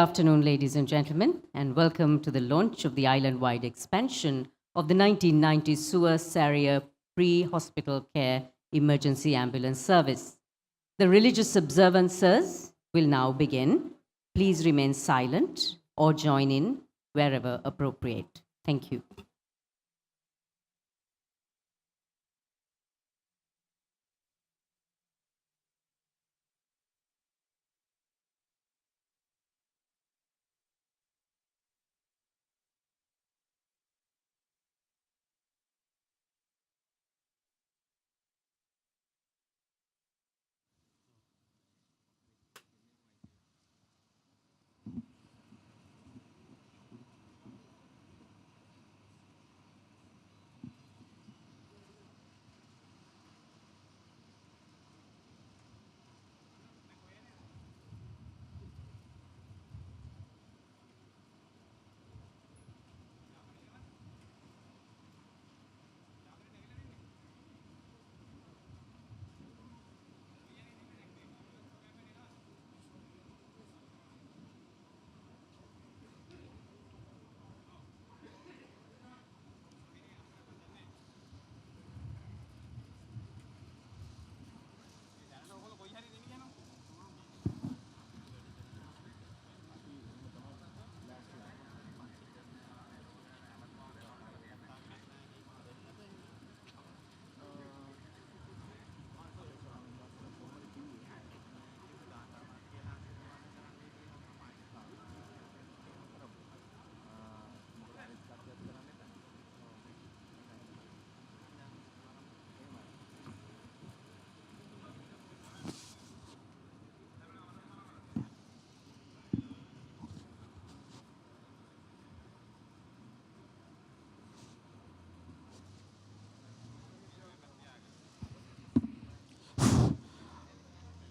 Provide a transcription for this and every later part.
afternoon, ladies and gentlemen, and welcome to the launch of the island-wide expansion of the 1990 Suez area pre-hospital care emergency ambulance service. The religious observances will now begin. Please remain silent or join in wherever appropriate. Thank you.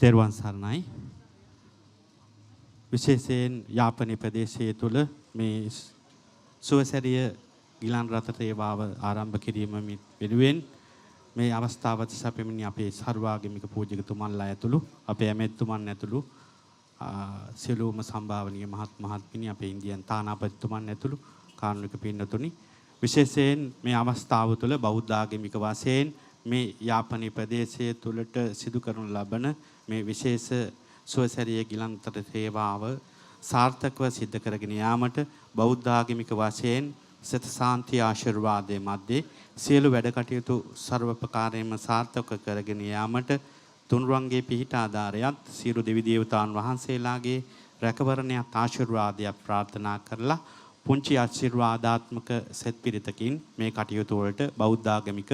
තෙරුවන් සරණයි. විශේෂයෙන් යාපනයේ ප්‍රදේශයේ තුල මේ සුවසැරිය ගිලන් රථ සේවාව ආරම්භ කිරීම වෙනුවෙන් මේ අවස්ථාවට සැපෙමිනි අපේ සර්වාගමික පූජකතුමන්ලා ඇතුළු අපේ ඇමෙත්තුමන් ඇතුළු සියලුම සම්භාවනීය මහත් මහත්මිනි අපේ ඉන්දියන් තානාපතිතුමන් ඇතුළු කාරුණික පින්නතුනි විශේෂයෙන් මේ අවස්ථාව තුළ බෞද්ධ ආගමික වශයෙන් මේ යාපනයේ ප්‍රදේශයේ තුලට සිදු කරනු ලබන මේ විශේෂ සුවසැරිය ගිලන්තර සේවාව සාර්ථකව සිද්ධ කරගෙන යාමට බෞද්ධ ආගමික වශයෙන් සත ශාන්ති ආශිර්වාදයේ මැද්දේ සියලු වැඩ කටයුතු ਸਰවපකාරයෙන්ම සාර්ථක කරගෙන යාමට තුන්රුවන්ගේ පිහිට ආධාරයත් සියලු දෙවි දේවතාවුන් වහන්සේලාගේ රැකවරණයත් ආශිර්වාදයක් ප්‍රාර්ථනා කරලා පුංචි ආශිර්වාදාත්මක සෙත් පිරිතකින් මේ කටයුතු වලට බෞද්ධ ආගමික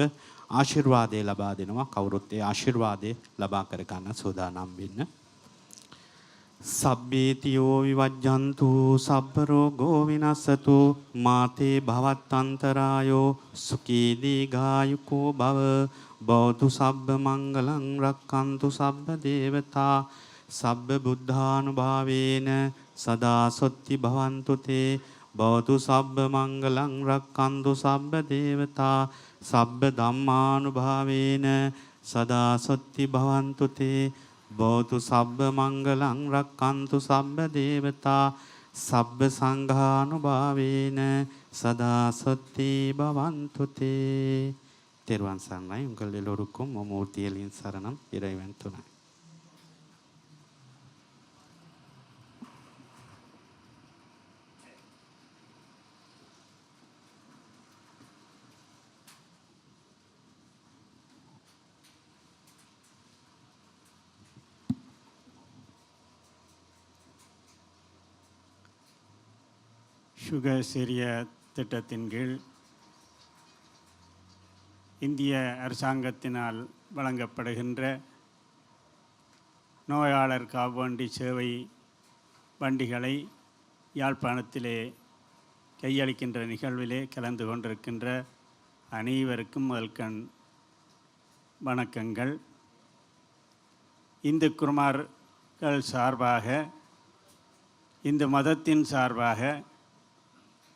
ආශිර්වාදය ලබා දෙනවා. කවුරුත් ඒ ආශිර්වාදය ලබා කර ගන්න සූදානම් වෙන්න. සබ්බේතියෝ විවජ්ජන්තු සබ්බ රෝගෝ විනස්සතු මාතේ භවත්තන්තරායෝ සුඛී දීඝායුකෝ භව බෝධු සබ්බ මංගලං රක්칸තු සබ්බ දේවතා සබ්බ බුද්ධානුභාවේන සදා සොත්ති භවන්තු තේ බෝධු සබ්බ මංගලං රක්칸තු සබ්බ දේවතා සබ්බ ධම්මානුභාවේන සදා සොත්ති භවන්තු තේ බෝධු සබ්බ මංගලං රක්칸තු සබ්බ දේවතා සබ්බ සංඝානුභාවේන සදා සොත්ති භවන්තු තේ. තෙරුවන් සරණයි. උங்கள் எல்லோருக்கும் மூர்த்தியலின் சரணம். இறைவன் துணை. சுகர் சிறிய திட்டத்தின் கீழ் இந்திய அரசாங்கத்தினால் வழங்கப்படுகின்ற நோயாளர் காவண்டி சேவை வண்டிகளை யாழ்ப்பாணத்திலே கையளிக்கின்ற நிகழ்விலே கலந்து கொண்டிருக்கின்ற அனைவருக்கும் முதல்கண் வணக்கங்கள். இந்து குருமார்கள் சார்பாக இந்த மதத்தின் சார்பாக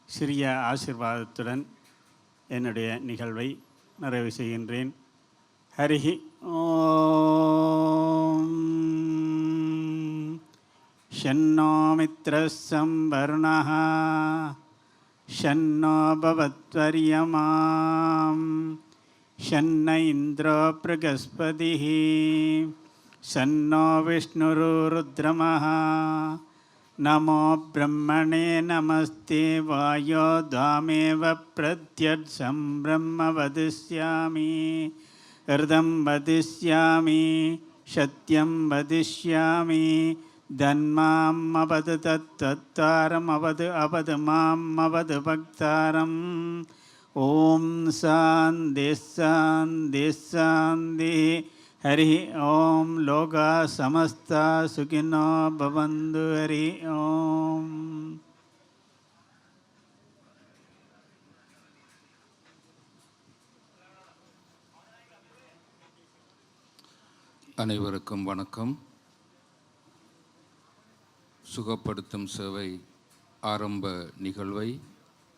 சிறிய ஆசீர்வாதத்துடன் என்னுடைய நிகழ்வை நிறைவு செய்கின்றேன். ஹரிஹி ஓம் शन्नो मित्रः संवरुणः शन्नो भवत्वर्यमां शन्न इन्द्रो बृहस्पतिः शन्नो विष्णुरुद्रमः नमो ब्रह्मणे नमस्ते वायो द्वामेव प्रत्यक्षं ब्रह्म वदिष्यामि हृदं वदिष्यामि सत्यं वदिष्यामि धन्माम् अवद तत्तत्तारम् अवद माम् अवद भक्तारम् ओम शान्ति शान्ति शान्ति हरि ओम लोका समस्ता सुखिनो भवन्तु हरि ओम. அனைவருக்கும் வணக்கம். சுகப்படுத்தும் சேவை ஆரம்ப நிகழ்வை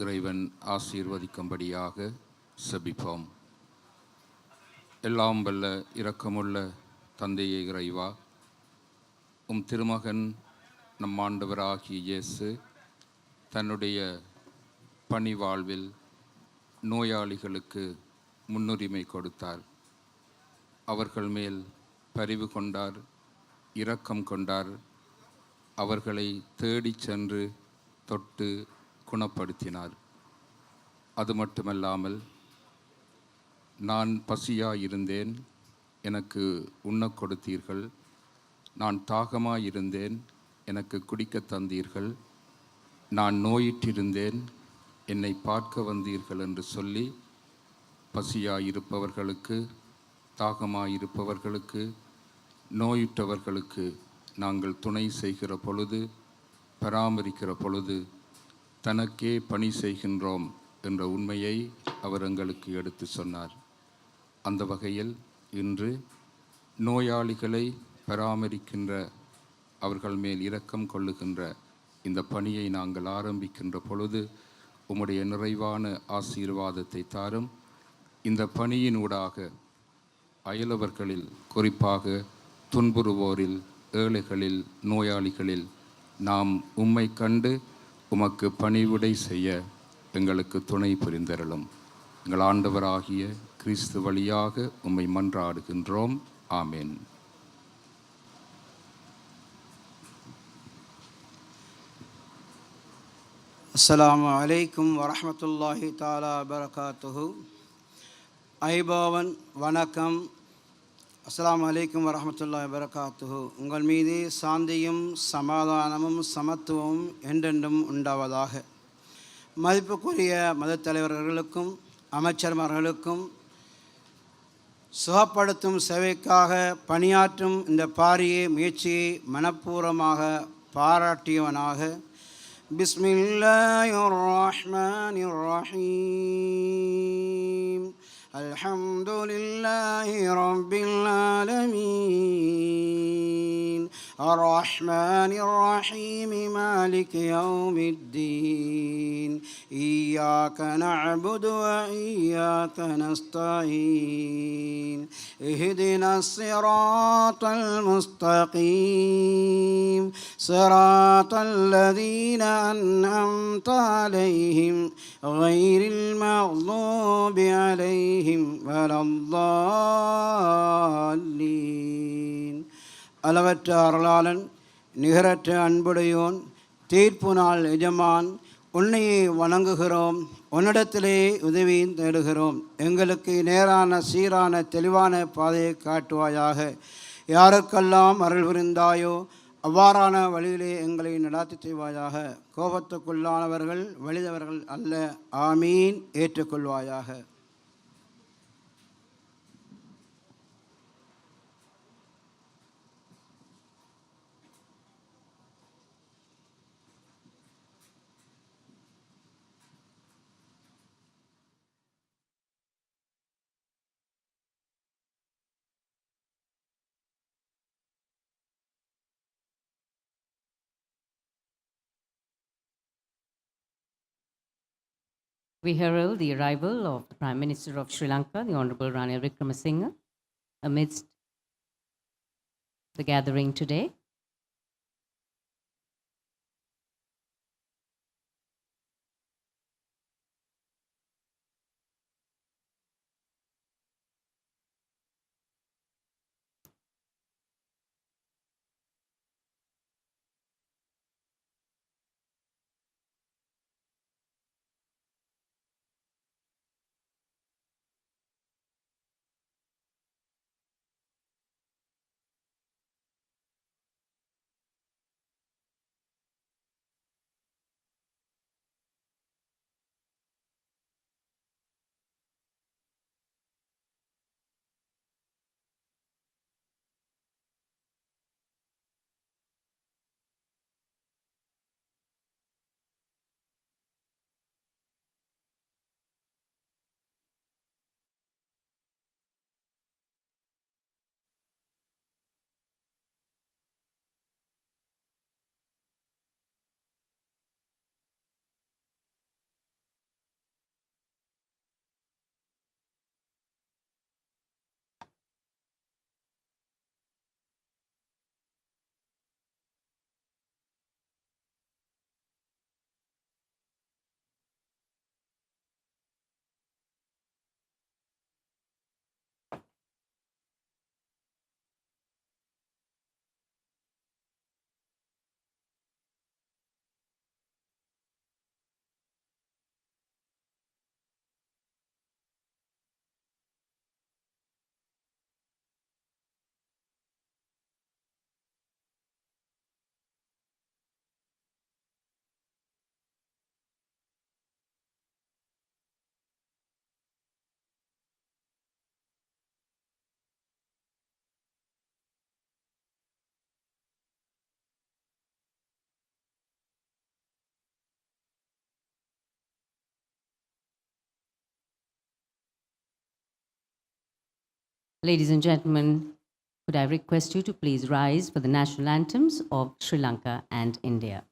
இறைவன் ஆசீர்வதிக்கும்படியாக செபிப்போம். எல்லாம் வல்ல இரக்கமுள்ள தந்தையே இறைவா, திருமகன் நம் ஆண்டவராகிய இயேசு தன்னுடைய பணி வாழ்வில் நோயாளிகளுக்கு முன்னுரிமை கொடுத்தார். அவர்கள் மேல் பரிவு கொண்டார், இரக்கம் கொண்டார். அவர்களை தேடிச் சென்று தொட்டு குணப்படுத்தினார். அது மட்டுமல்லாமல், நான் பசியாயிருந்தேன், எனக்கு உண்ணக் கொடுத்தீர்கள், நான் தாகமாயிருந்தேன், எனக்கு குடிக்கத் தந்தீர்கள், நான் நோயிற்றிருந்தேன், என்னை பார்க்க வந்தீர்கள் என்று சொல்லி பசியாயிருப்பவர்களுக்கு, தாகமாயிருப்பவர்களுக்கு, நோயுற்றவர்களுக்கு நாங்கள் துணை செய்கிற பொழுது, பராமரிக்கிற பொழுது தனக்கே பணி செய்கின்றோம் என்ற உண்மையை அவர் எங்களுக்கு எடுத்து சொன்னார். அந்த வகையில் இன்று நோயாளிகளை பராமரிக்கின்ற, அவர்கள் மேல் இரக்கம் கொள்ளுகின்ற இந்த பணியை நாங்கள் ஆரம்பிக்கின்ற பொழுது உம்முடைய நிறைவான ஆசீர்வாதத்தை தாரும். இந்த பணியினூடாக அயலவர்களில், குறிப்பாக துன்புறுவோரில், ஏழைகளில், நோயாளிகளில் நாம் உம்மை கண்டு உமக்கு பணிவிடை செய்ய எங்களுக்கு துணை புரிந்தருளும். எங்கள் ஆண்டவராகிய கிறிஸ்து வழியாக உம்மை மன்றாடுகின்றோம். ஆமேன். அஸ்ஸலாமு அலைக்கும் வரஹ்மத்துல்லாஹி தஆலா பரகாத்துஹு. ஐபாவன் வணக்கம். அஸ்ஸலாமு அலைக்கும் வரஹ்மத்துல்லாஹி வரகாத்துஹு. உங்கள் மீது சாந்தியும் சமாதானமும் சமத்துவமும் என்றென்றும் உண்டாவதாக. மதிப்புக்குரிய மதத் தலைவர்களுக்கும் அமைச்சர்மார்களுக்கும் சுகப்படுத்தும் சேவைக்காக பணியாற்றும் இந்த பாரிய முயற்சியை மனப்பூர்வமாக பாராட்டியவனாக பிஸ்மில்லாஹிர் ரஹ்மானிர் ரஹீம் அல்ஹம்துலில்லாஹி ரப்பில் ஆலமீன் அர்-ரஹ்மானிர் ரஹீம் மாலிகி யௌமிddin இய்யாக நஅபுது வ இய்யாக நஸ்தஈன் இஹ்தினஸ் ஸிராத்தல் முஸ்தகீம் ஸிராத்தல் லதீன அன்அம்த அலைஹிம் غيرில் மக்தூபி அலைஹிம் வலல்லாலீன். அளவற்ற அருளாளன், நிகரற்ற அன்புடையோன், தீர்ப்பு நாள் எஜமான், உன்னையே வணங்குகிறோம், உன்னிடத்திலே உதவி தேடுகிறோம். எங்களுக்கு நேரான, சீரான, தெளிவான பாதையை காட்டுவாயாக. யாருக்கெல்லாம் அருள் புரிந்தாயோ அவ்வாறான வழியிலே எங்களை நடாத்தி செய்வாயாக. கோபத்துக்குள்ளானவர்கள் வலிதவர்கள் அல்ல. ஆமீன். ஏற்றுக்கொள்வாயாக. We herald the arrival of the Prime Minister of Sri Lanka, the Honorable Ranil Wickremesinghe, amidst the gathering today. Ladies and gentlemen, could I request you to please rise for the national anthems of Sri Lanka and India.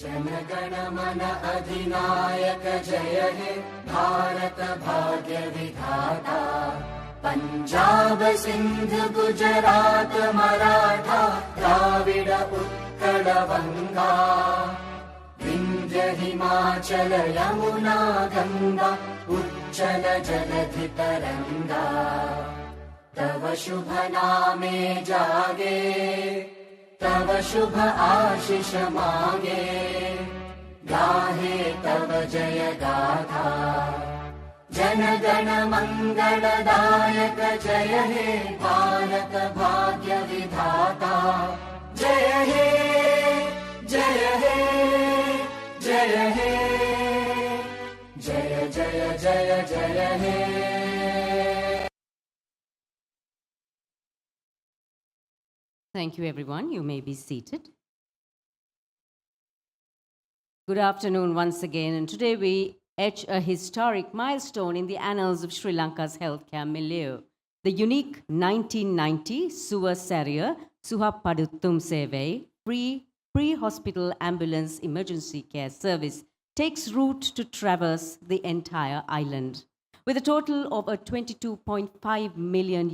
Jana Gana Mana अधिनायक जय हे भारत भाग्य विधाता पंजाब सिंध गुजरात मराठा द्राविड उत्कल वंगा विंध्य हिमाचल यमुना गंगा उच्चल जलधि तरंगा तव शुभ नामे जागे तव शुभ आशीष मांगे गाहे तव जय गाथा जन गण मंगलदायक जय हे भारत भाग्य विधाता जय हे जय हे जय हे जय जय जय जय हे. Thank you, everyone. You may be seated. Good afternoon once again, and today we etch a historic milestone in the annals of Sri Lanka's healthcare milieu. The unique 1990 Suva Sarrier Suhapaduttum Sevai free pre-hospital ambulance emergency care service takes route to traverse the entire island. With a total of a $22.5 million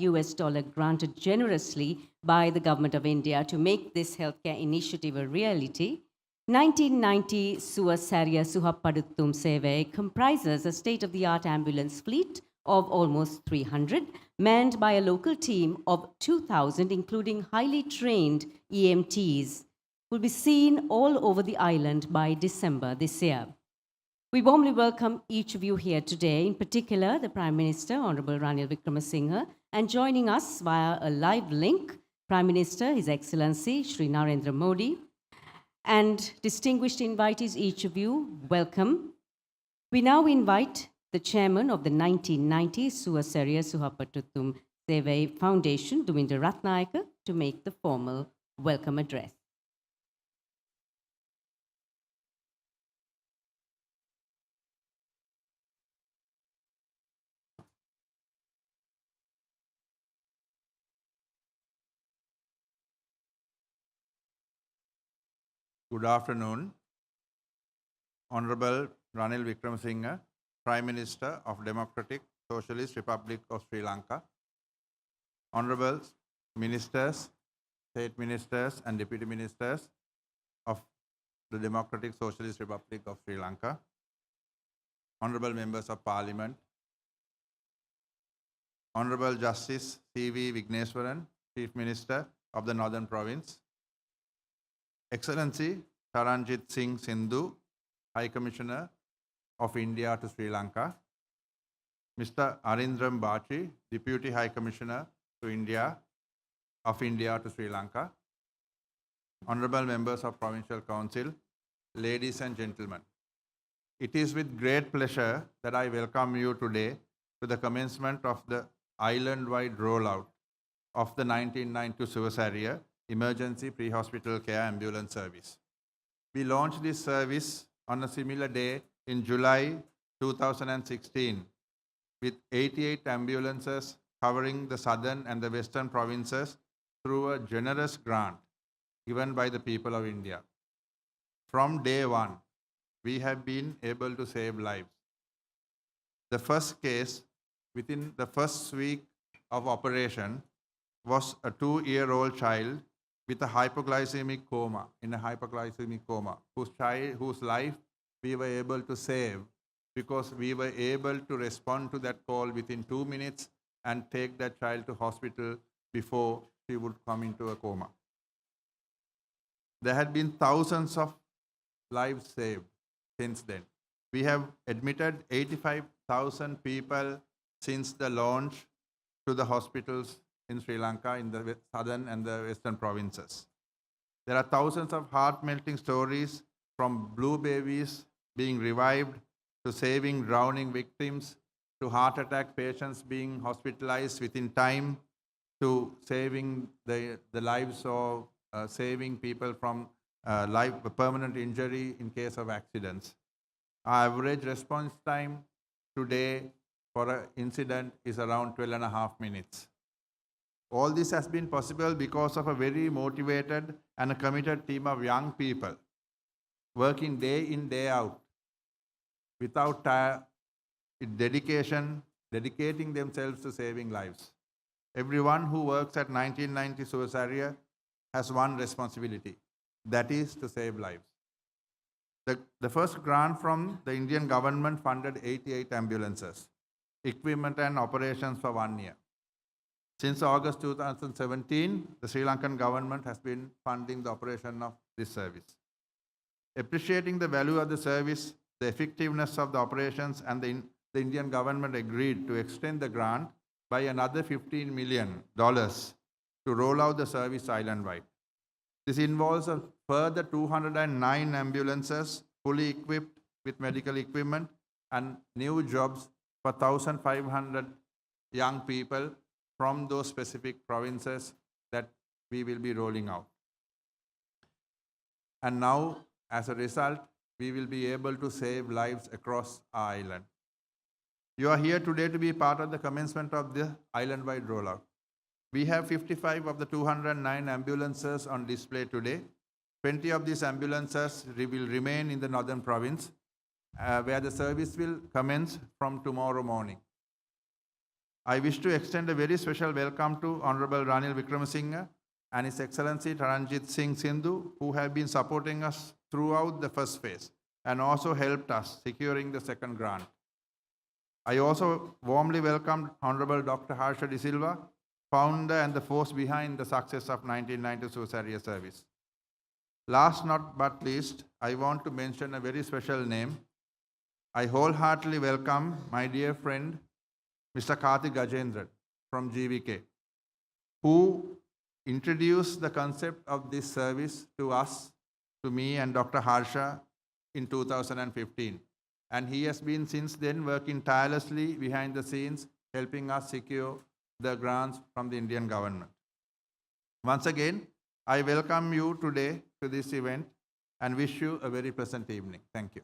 granted generously by the Government of India to make this healthcare initiative a reality, 1990 Suva Sarrier Suhapaduttum Sevai comprises a state-of-the-art ambulance fleet of almost 300, manned by a local team of 2,000, including highly trained EMTs, will be seen all over the island by December this year. We warmly welcome each of you here today, in particular the Prime Minister, Honorable Ranil Wickremesinghe, and joining us via a live link, Prime Minister, His Excellency Shri Narendra Modi, And distinguished invitees, each of you, welcome. We now invite the chairman of the 1990 Suasariya Suhapatuttum Sevai Foundation, Duminda Ratnayake, to make the formal welcome address. Good afternoon. Honorable Ranil Wickremesinghe, Prime Minister of Democratic Socialist Republic of Sri Lanka. Honorable Ministers, State Ministers and Deputy Ministers of the Democratic Socialist Republic of Sri Lanka. Honorable Members of Parliament. Honorable Justice C.V. Vigneswaran, Chief Minister of the Northern Province. Excellency Taranjit Sing Sandhu, High Commissioner of India to Sri Lanka. Mr. Narendra Bachi, Deputy High Commissioner to India to Sri Lanka. Honorable Members of Provincial Council, ladies and gentlemen. It is with great pleasure that I welcome you today to the commencement of the island-wide rollout of the 1992 Suasariya Emergency Pre-Hospital Care Ambulance Service. We launched this service on a similar day in July 2016 with 88 ambulances covering the southern and the western provinces through a generous grant given by the people of India. From day one, we have been able to save lives. The first case within the first week of operation was a 2-year-old child with a hypoglycemic coma, whose life we were able to save because we were able to respond to that call within 2 minutes and take that child to hospital before she would come into a coma. There had been thousands of lives saved since then. We have admitted 85,000 people since the launch to the hospitals in Sri Lanka in the southern and the western provinces. There are thousands of heart-melting stories from blue babies being revived to saving drowning victims to heart attack patients being hospitalized within time to saving the lives of saving people from permanent injury in case of accidents. Our average response time today for an incident is around 12.5 minutes. All this has been possible because of a very motivated and a committed team of young people working day in, day out without dedicating themselves to saving lives. Everyone who works at 1990 Suasariya has one responsibility, that is to save lives. The first grant from the Indian government funded 88 ambulances, equipment and operations for 1 year. Since August 2017, the Sri Lankan government has been funding the operation of this service. Appreciating the value of the service, the effectiveness of the operations, and the Indian government agreed to extend the grant by another $15 million to roll out the service island-wide. This involves a further 209 ambulances fully equipped with medical equipment and new jobs for 1,500 young people from those specific provinces that we will be rolling out. And now, as a result, we will be able to save lives across our island. You are here today to be part of the commencement of the island-wide rollout. We have 55 of the 209 ambulances on display today. 20 of these ambulances will remain in the northern province, where the service will commence from tomorrow morning. I wish to extend a very special welcome to Honorable Ranil Wickremesinghe and His Excellency Taranjit Sing Sandhu, who have been supporting us throughout the first phase and also helped us securing the second grant. I also warmly welcome Honorable Dr. Harsha De Silva, founder and the force behind the success of 1990 Suasariya service. Last but least, I want to mention a very special name. I wholeheartedly welcome my dear friend, Mr. Kartheeswaran from GVK, who introduced the concept of this service to us to me and Dr. Harsha in 2015. And he has been since then working tirelessly behind the scenes, helping us secure the grants from the Indian government. Once again, I welcome you today to this event and wish you a very pleasant evening. Thank you.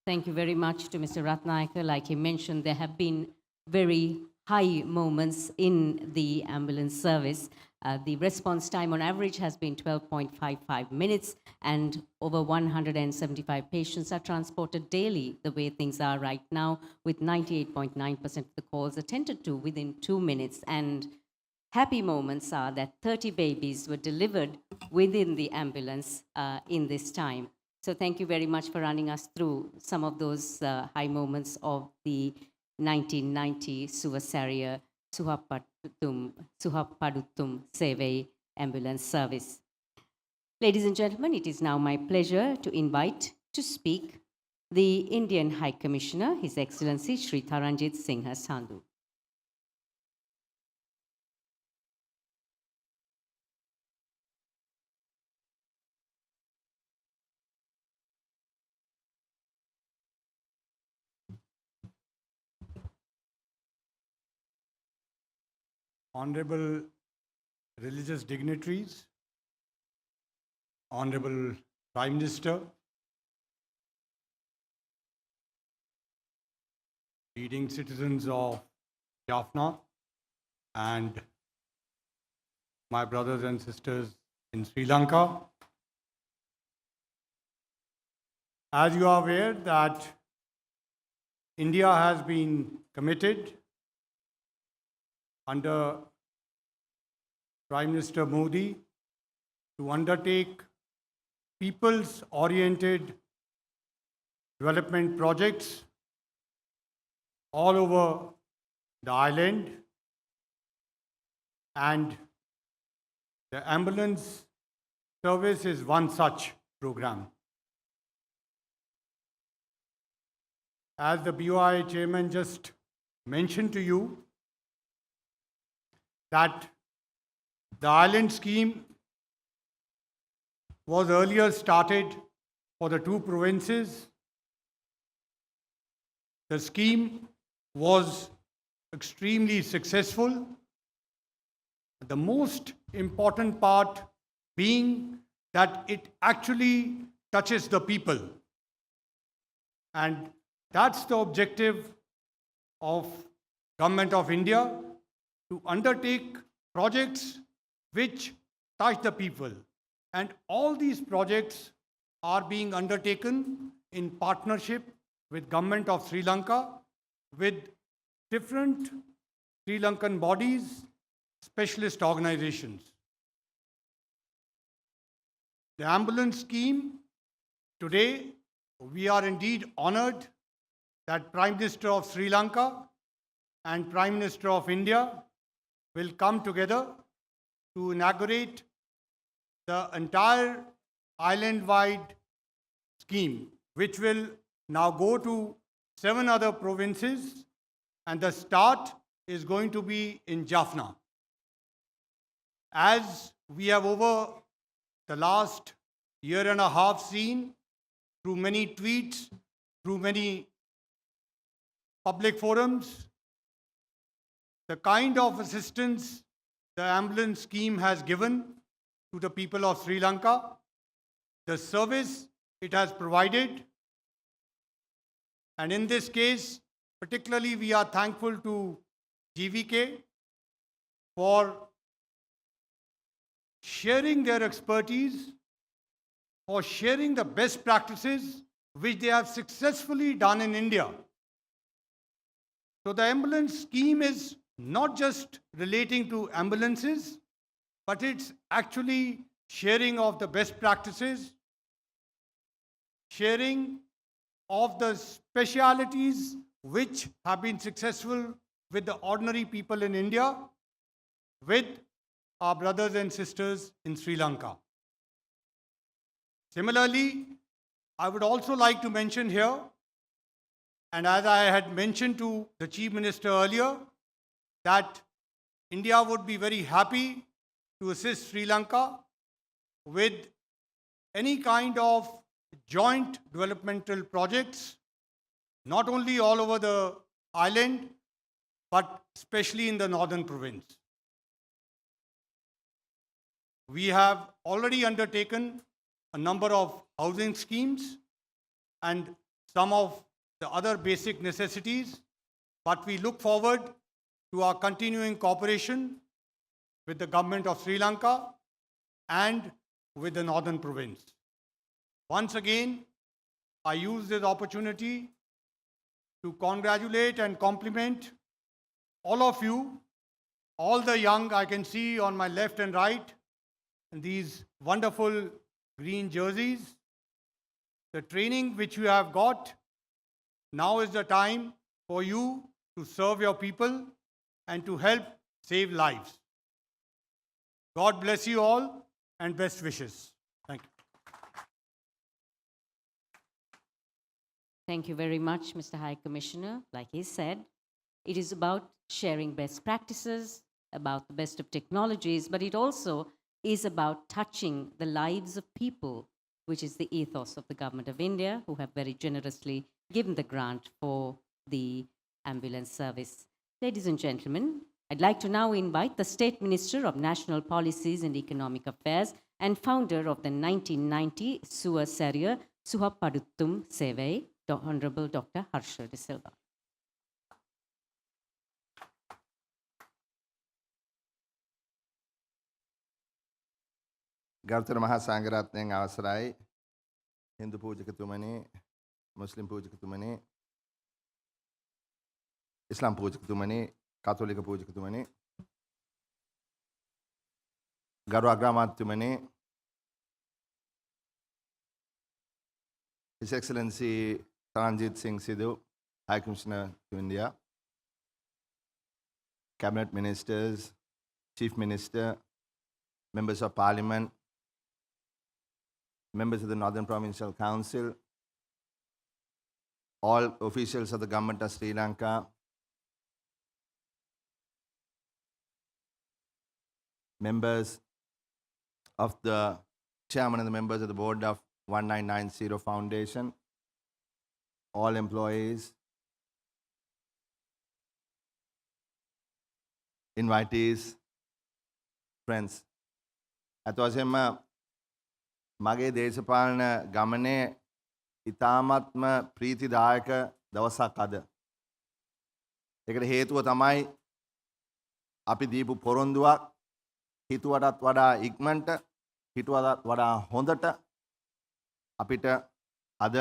Thank you very much to Mr. Ratnayake. Like he mentioned, there have been very high moments in the ambulance service. The response time on average has been 12.55 minutes, and over 175 patients are transported daily, the way things are right now, with 98.9% of the calls attended to within 2 minutes. And happy moments are that 30 babies were delivered within the ambulance in this time. So thank you very much for running us through some of those high moments of the 1990 Suvasaria Suhapaduttum Sevai ambulance service. Ladies and gentlemen, it is now my pleasure to invite to speak the Indian High Commissioner, His Excellency Shri Taranjit Sing Sandhu. Honorable religious dignitaries, Honorable Prime Minister, leading citizens of Jaffna, and my brothers and sisters in Sri Lanka. As you are aware that India has been committed under Prime Minister Modi to undertake peoples-oriented development projects all over the island, and the ambulance service is one such program. As the BOI chairman just mentioned to you, that the island scheme was earlier started for the 2 provinces. The scheme was extremely successful. The most important part being that it actually touches the people. And that's the objective of Government of India, to undertake projects which touch the people. And all these projects are being undertaken in partnership with Government of Sri Lanka, with different Sri Lankan bodies, specialist organizations. The ambulance scheme, today we are indeed honored that Prime Minister of Sri Lanka and Prime Minister of India will come together to inaugurate the entire island-wide scheme, which will now go to 7 other provinces, and the start is going to be in Jaffna. As we have over the last year and a half seen through many tweets, through many public forums, the kind of assistance the ambulance scheme has given to the people of Sri Lanka, the service it has provided. And in this case, particularly we are thankful to GVK for sharing their expertise, for sharing the best practices which they have successfully done in India. So the ambulance scheme is not just relating to ambulances, but it's actually sharing of the best practices, sharing of the specialities which have been successful with the ordinary people in India, with our brothers and sisters in Sri Lanka. Similarly, I would also like to mention here, and as I had mentioned to the Chief Minister earlier, that India would be very happy to assist Sri Lanka with any kind of joint developmental projects, not only all over the island, but especially in the northern province. We have already undertaken a number of housing schemes and some of the other basic necessities, but we look forward to our continuing cooperation with the government of Sri Lanka and with the northern province. Once again, I use this opportunity to congratulate and compliment all of you, all the young I can see on my left and right, in these wonderful green jerseys. The training which you have got, now is the time for you to serve your people and to help save lives. God bless you all and best wishes. Thank you. Thank you very much, Mr. High Commissioner. Like he said, it is about sharing best practices, about the best of technologies, but it also is about touching the lives of people, which is the ethos of the Government of India, who have very generously given the grant for the ambulance service. Ladies and gentlemen, I'd like to now invite the State Minister of National Policies and Economic Affairs and founder of the 1990 Suva Sarya Suhapaduttum Sevai, Honorable Dr. Harsha De Silva. Gautama මහා සංඝරත්නයන් අවසරයි හින්දු පූජකතුමනි මුස්ලිම් පූජකතුමනි ඉස්ලාම් පූජකතුමනි කතෝලික පූජකතුමනි ගරු අග්‍රාමාත්‍යතුමනි His Excellency Taranjit Sing Sandhu, High Commissioner to India, Cabinet Ministers, Chief Minister, Members of Parliament, members of the Northern Provincial Council, all officials of the Government of Sri Lanka, members of the chairman and the members of the board of 1990 Foundation, all employees, invitees, friends. අතවසයෙන්ම මගේ දේශපාලන ගමනේ ඉතාමත්ම ප්‍රීතිදායක දවසක් අද. ඒකට හේතුව තමයි අපි දීපු පොරොන්දුවක් හිතුවටත් වඩා ඉක්මනට හිතුවටත් වඩා හොඳට අපිට අද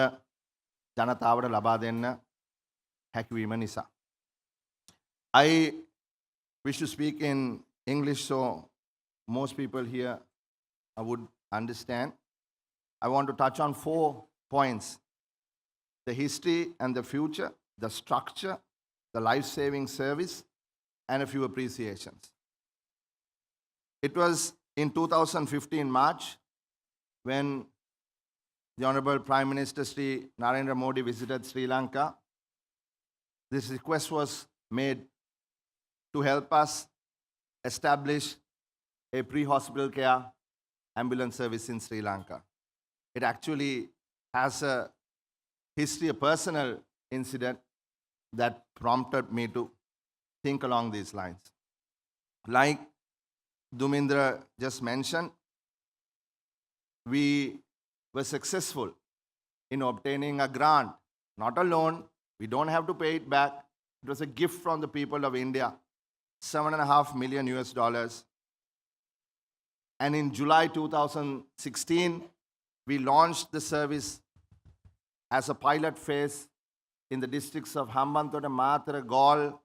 ජනතාවට ලබා දෙන්න හැකියවීම නිසා. I wish to speak in English so most people here would understand. I want to touch on 4 points: the history and the future, the structure, the life-saving service, and a few appreciations. It was in 2015 March when the Honorable Prime Minister Shri Narendra Modi visited Sri Lanka. This request was made to help us establish a pre-hospital care ambulance service in Sri Lanka. It actually has a history, a personal incident that prompted me to think along these lines. Like Dumindra just mentioned, we were successful in obtaining a grant, not a loan. We don't have to pay it back. It was a gift from the people of India, $7.5 million US. And in July 2016, we launched the service as a pilot phase in the districts of Hambantota, Matara, Galle,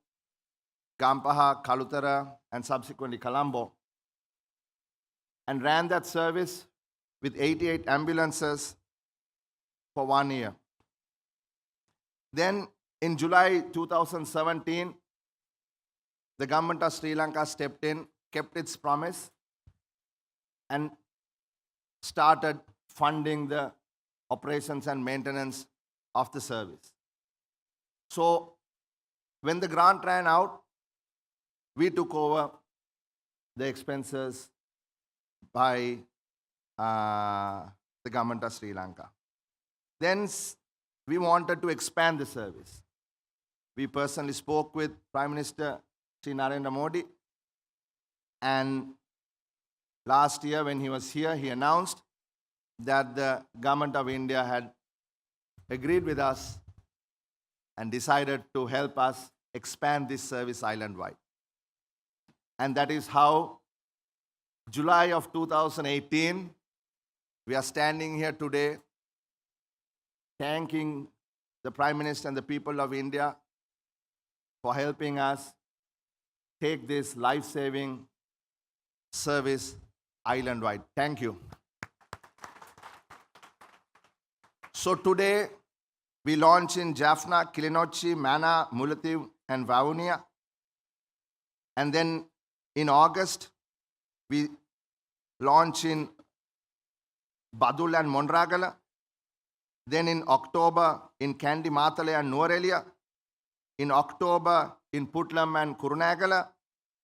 Gampaha, Kalutara, and subsequently Colombo, and ran that service with 88 ambulances for 1 year. Then in July 2017, the government of Sri Lanka stepped in, kept its promise, and started funding the operations and maintenance of the service. So when the grant ran out, we took over the expenses by the government of Sri Lanka. Then we wanted to expand the service. We personally spoke with Prime Minister Shri Narendra Modi, and last year when he was here, he announced that the government of India had agreed with us and decided to help us expand this service island-wide. And that is how July of 2018, we are standing here today thanking the Prime Minister and the people of India for helping us take this life-saving service island-wide. Thank you. So today, we launch in Jaffna, Kilinochchi, Mana, Mullaitivu, and Vavuniya. And then in August, we launch in Badul and Monragala. Then in October, in Kandy, Matale and Nuwara. In October, in Putlam and Kurunegala.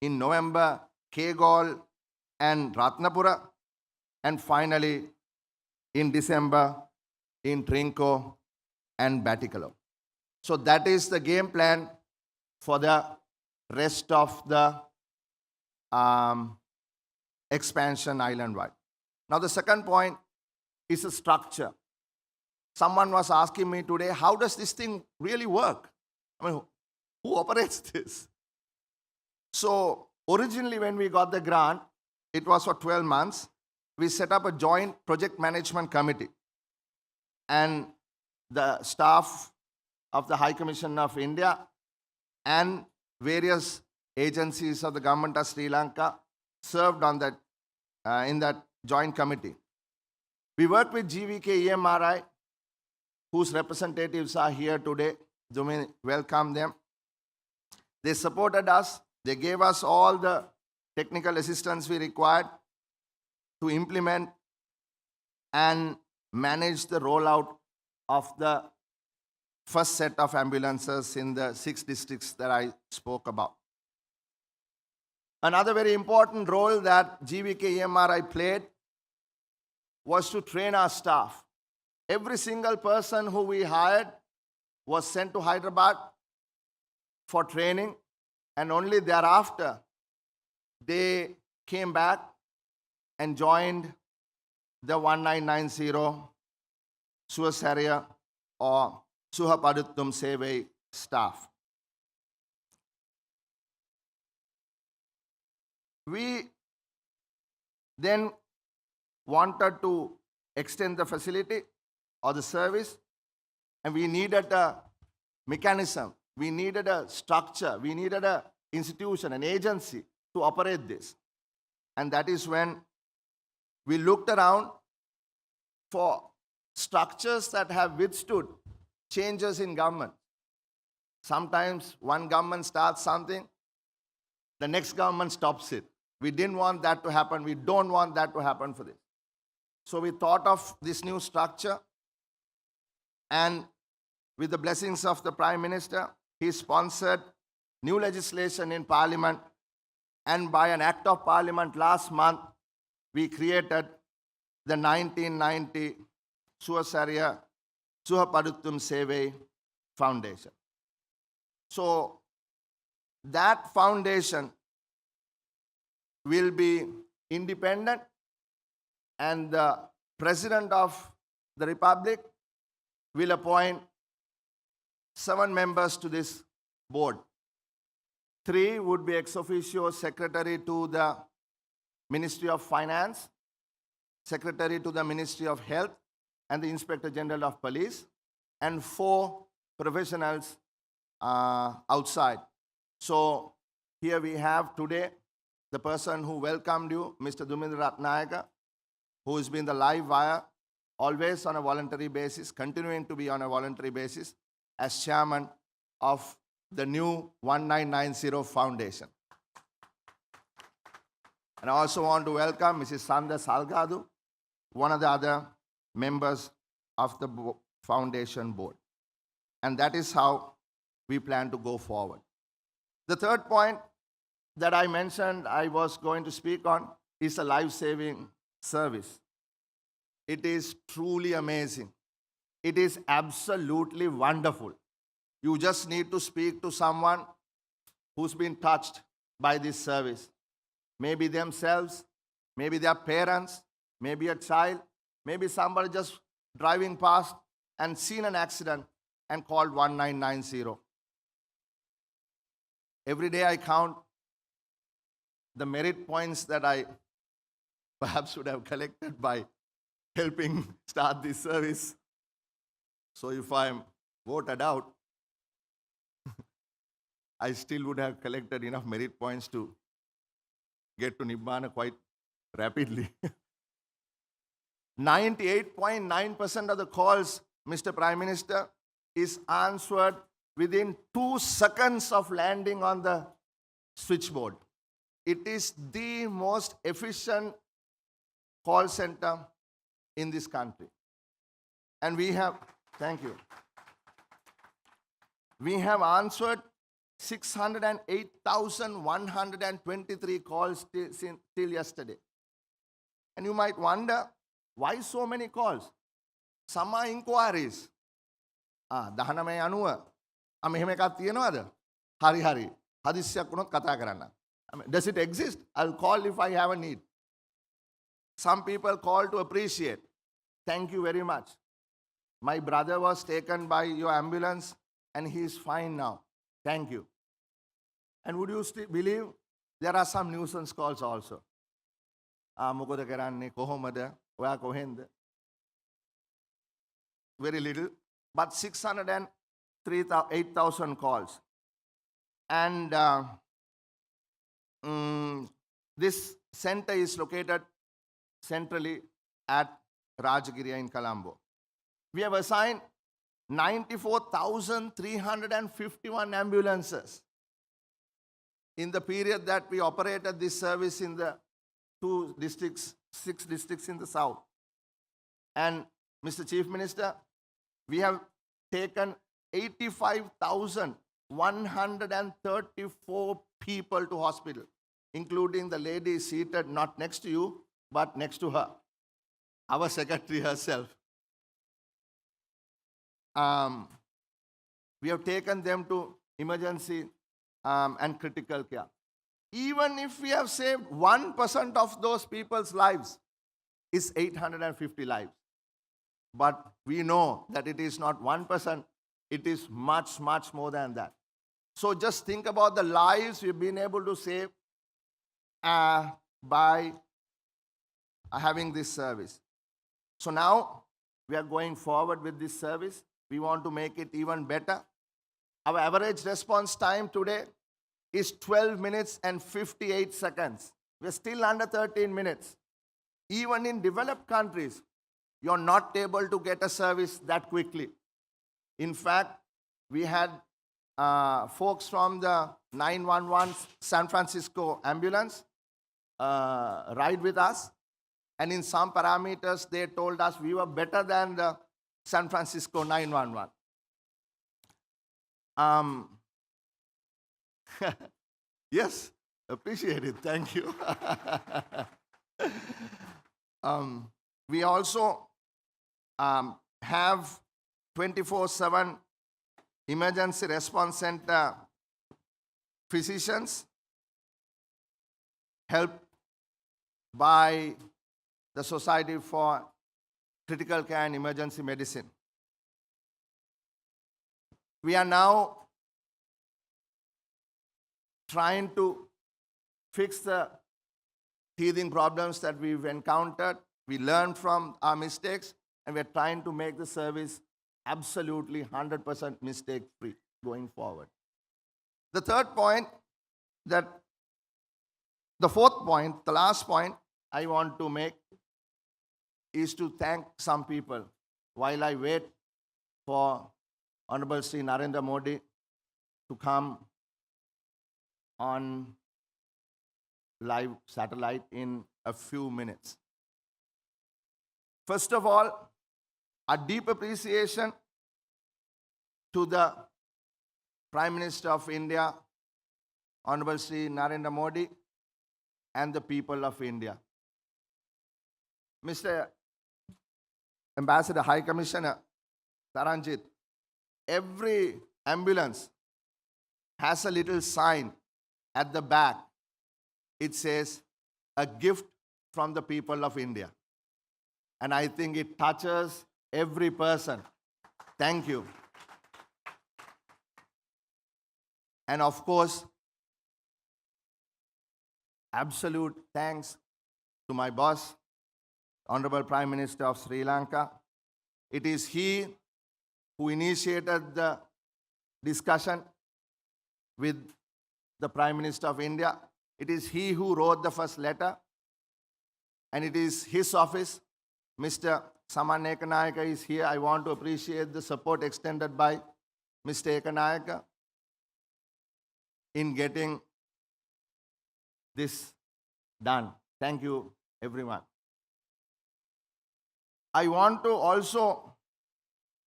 In November, Kegol and Ratnapura. And finally, in December, in Trinco and Batticaloa. So that is the game plan for the rest of the expansion island-wide. Now the second point is a structure. Someone was asking me today, how does this thing really work? I mean, who operates this? So originally when we got the grant, it was for 12 months. We set up a joint project management committee. And the staff of the High Commission of India and various agencies of the government of Sri Lanka served on that, in that joint committee. We worked with GVK EMRI, whose representatives are here today. Dumi, welcome them. They supported us. They gave us all the technical assistance we required to implement and manage the rollout of the first set of ambulances in the 6 districts that I spoke about. Another very important role that GVK EMRI played was to train our staff. Every single person who we hired was sent to Hyderabad for training, and only thereafter they came back and joined the 1990 Suasarya or Suhapaduttum Sevai staff. We then wanted to extend the facility or the service, and we needed a mechanism, we needed a structure, we needed an institution, an agency to operate this. And that is when we looked around for structures that have withstood changes in government. Sometimes one government starts something, the next government stops it. We didn't want that to happen. We don't want that to happen for this. So we thought of this new structure, and with the blessings of the Prime Minister, he sponsored new legislation in Parliament, and by an act of Parliament last month, we created the 1990 Suasarya Suhapaduttum Sevai Foundation. So that foundation will be independent, and the President of the Republic will appoint 7 members to this board. 3 would be ex officio secretary to the Ministry of Finance, secretary to the Ministry of Health, and the Inspector General of Police, and 4 professionals outside. So here we have today the person who welcomed you, Mr. Dumi Ratnayake, who has been the live wire, always on a voluntary basis, continuing to be on a voluntary basis, as chairman of the new 1990 Foundation. And I also want to welcome Mrs. Sandha Salgadu, one of the other members of the foundation board. And that is how we plan to go forward. The third point that I mentioned I was going to speak on is a life-saving service. It is truly amazing. It is absolutely wonderful. You just need to speak to someone who's been touched by this service. Maybe themselves, maybe their parents, maybe a child, maybe somebody just driving past and seen an accident and called 1990. Every day I count the merit points that I perhaps would have collected by helping start this service. So if I'm voted out, I still would have collected enough merit points to get to Nibbana quite rapidly. 98.9% of the calls, Mr. Prime Minister, is answered within 2 seconds of landing on the switchboard. It is the most efficient call center in this country. And we have, thank you. We have answered 608,123 calls till yesterday. And you might wonder, why so many calls? Some are inquiries. 1990 මෙහෙම එකක් තියෙනවද? හරි හරි. හදිස්සියක් වුණොත් කතා කරන්න. Does it exist? I'll call if I have a need. Some people call to appreciate. Thank you very much. My brother was taken by your ambulance and he is fine now. Thank you. And would you still believe there are some nuisance calls also? මොකද කරන්නේ කොහොමද? ඔයා කොහෙන්ද? Very little, but 8,000 calls. And this center is located centrally at Rajagiriya in Colombo. We have assigned 94,351 ambulances in the period that we operated this service in the 6 districts in the south. And Mr. Chief Minister, we have taken 85,134 people to hospital, including the lady seated not next to you, but next to her, our secretary herself. We have taken them to emergency and critical care. Even if we have saved 1% of those people's lives, it's 850 lives. But we know that it is not 1%, it is much, much more than that. So just think about the lives we've been able to save by having this service. So now we are going forward with this service. We want to make it even better. Our average response time today is 12 minutes and 58 seconds. We're still under 13 minutes. Even in developed countries, you're not able to get a service that quickly. In fact, we had folks from the 911 San Francisco ambulance ride with us. And in some parameters, they told us we were better than the San Francisco 911. Yes, appreciate it. Thank you. We also have 24/7 emergency response center physicians helped by the Society for Critical Care and Emergency Medicine. We are now trying to fix the teething problems that we've encountered. We learned from our mistakes, and we're trying to make the service absolutely 100% mistake-free going forward. The fourth point, the last point I want to make is to thank some people. While I wait for Honorable Shri Narendra Modi to come on live satellite in a few minutes. First of all, a deep appreciation to the Prime Minister of India, Honorable Shri Narendra Modi, and the people of India. Mr. Ambassador High Commissioner Taranjit, every ambulance has a little sign at the back. It says, a gift from the people of India. And I think it touches every person. Thank you. And of course, absolute thanks to my boss, Honorable Prime Minister of Sri Lanka. It is he who initiated the discussion with the Prime Minister of India. It is he who wrote the first letter. And it is his office. Mr. Saman Ekanayaka is here. I want to appreciate the support extended by Mr. Ekanayaka in getting this done. Thank you, everyone. I want to also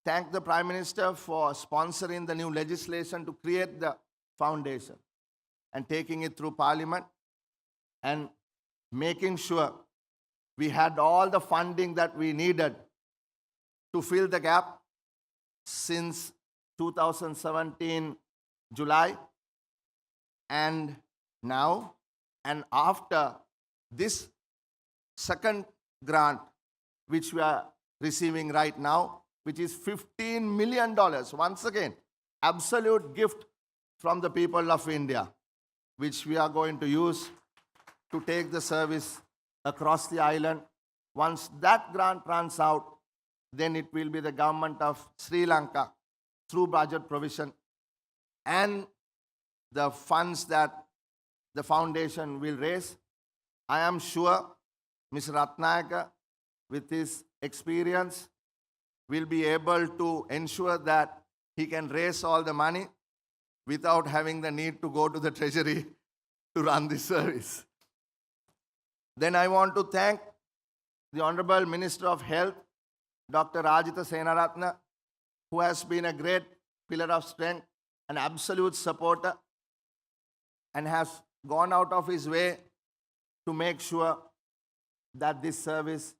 thank the Prime Minister for sponsoring the new legislation to create the foundation and taking it through Parliament and making sure we had all the funding that we needed to fill the gap since 2017 July and now. And after this second grant, which we are receiving right now, which is $15 million. Once again, absolute gift from the people of India, which we are going to use to take the service across the island. Once that grant runs out, then it will be the government of Sri Lanka through budget provision and the funds that the foundation will raise. I am sure Mr. Ratnayake, with his experience, will be able to ensure that he can raise all the money without having the need to go to the treasury to run this service. Then I want to thank the Honorable Minister of Health, Dr. Rajita Senaratne, who has been a great pillar of strength, an absolute supporter, and has gone out of his way to make sure that this service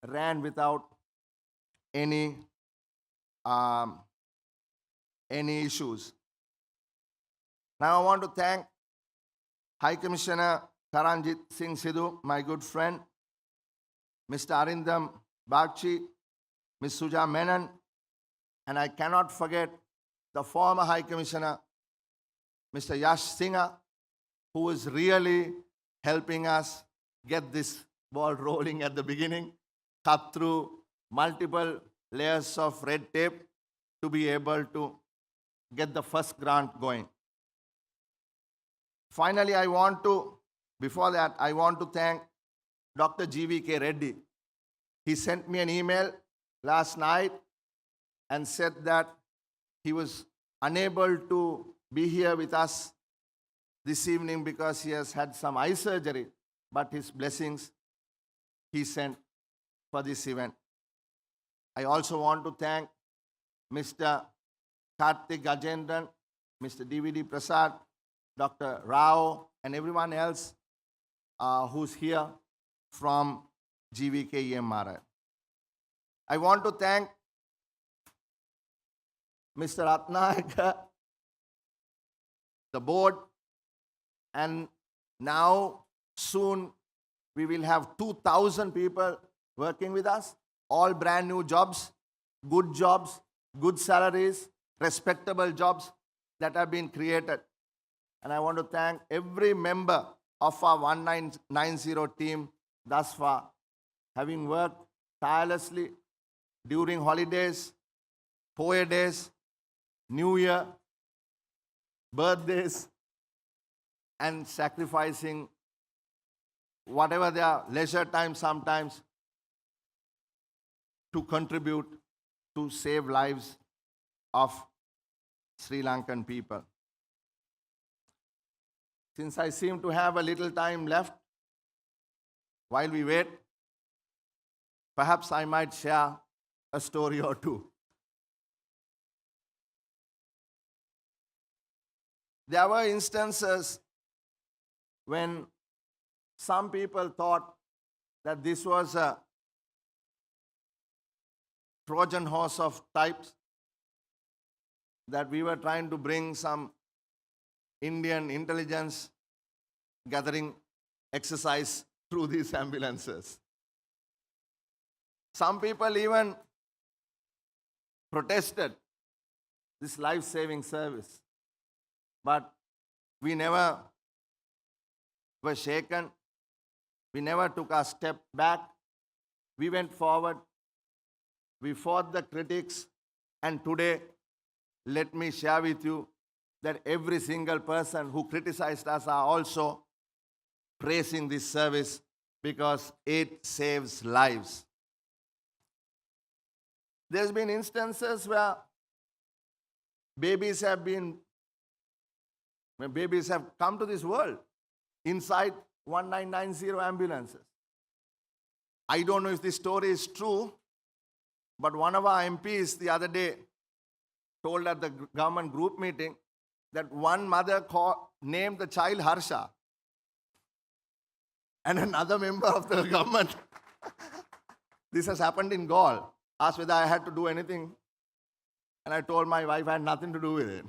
ran without any issues. Now I want to thank High Commissioner Taranjit Sing Sandhu, my good friend, Mr. Arindam Bagchi, Ms. Suja Menon, and I cannot forget the former High Commissioner, Mr. Yash Singha, who is really helping us get this ball rolling at the beginning, cut through multiple layers of red tape to be able to get the first grant going. Finally, before that, I want to thank Dr. G.V.K. Reddy. He sent me an email last night and said that he was unable to be here with us this evening because he has had some eye surgery, but his blessings he sent for this event. I also want to thank Mr. Karthik Gajendran, Mr. D.V.D. Prasad, Dr. Rao, and everyone else who's here from GVK EMRI. I want to thank Mr. Ratnayake, the board, and now soon we will have 2,000 people working with us, all brand new jobs, good salaries, respectable jobs that have been created. And I want to thank every member of our 1990 team thus far, having worked tirelessly during holidays, Poya days, New Year, birthdays, and sacrificing whatever their leisure time sometimes to contribute to save lives of Sri Lankan people. Since I seem to have a little time left, while we wait, perhaps I might share a story or two. There were instances when some people thought that this was a Trojan horse of types, that we were trying to bring some Indian intelligence gathering exercise through these ambulances. Some people even protested this life-saving service. But we never were shaken. We never took a step back. We went forward. We fought the critics. And today, let me share with you that every single person who criticized us are also praising this service because it saves lives. There's been instances where babies have come to this world inside 1990 ambulances. I don't know if this story is true, but one of our MPs the other day told at the government group meeting that one mother named the child Harsha. And another member of the government, this has happened in Gaul, asked whether I had to do anything. And I told my wife I had nothing to do with it.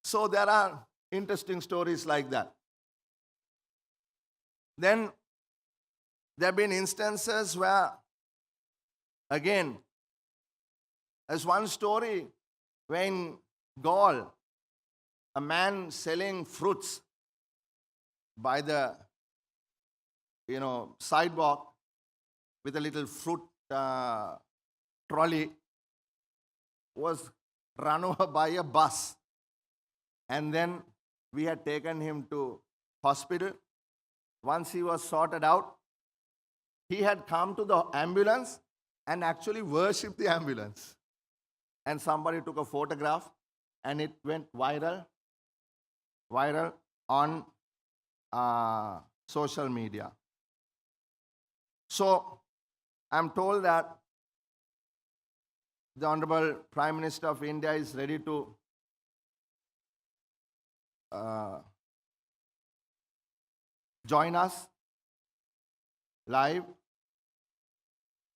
So there are interesting stories like that. Then there have been instances where, again, there's one story where in Gaul, a man selling fruits by the sidewalk with a little fruit trolley was run over by a bus. And then we had taken him to hospital. Once he was sorted out, he had come to the ambulance and actually worshipped the ambulance. And somebody took a photograph and it went viral on social media. So I'm told that the Honorable Prime Minister of India is ready to join us live.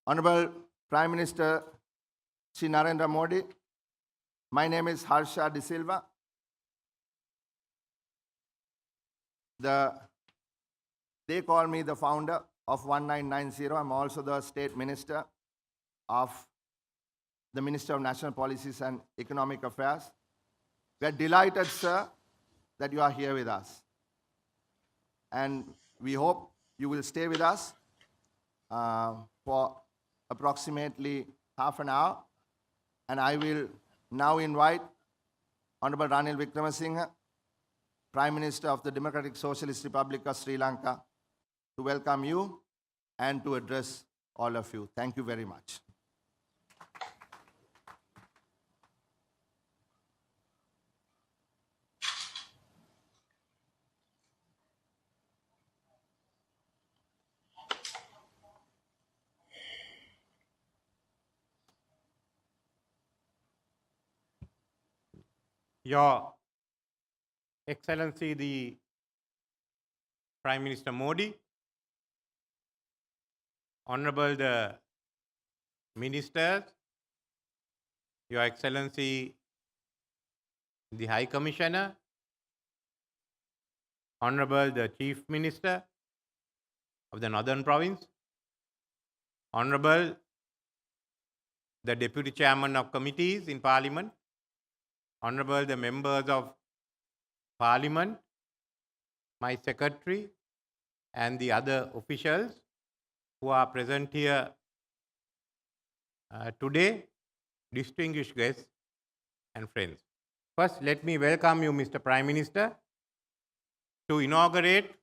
Honorable Prime Minister Shri Narendra Modi, my name is Harsha De Silva. They call me the founder of 1990. I'm also the State Minister of the Minister of National Policies and Economic Affairs. We are delighted, sir, that you are here with us. And we hope you will stay with us for approximately half an hour. And I will now invite Honorable Ranil Wickremesinghe, Prime Minister of the Democratic Socialist Republic of Sri Lanka, to welcome you and to address all of you. Thank you very much. Your Excellency the Prime Minister Modi, Honorable the Ministers, Your Excellency the High Commissioner, Honorable the Chief Minister of the Northern Province, Honorable the Deputy Chairman of Committees in Parliament, Honorable the Members of Parliament, my Secretary, and the other officials who are present here today, distinguished guests and friends. First, let me welcome you, Mr. Prime Minister, to inaugurate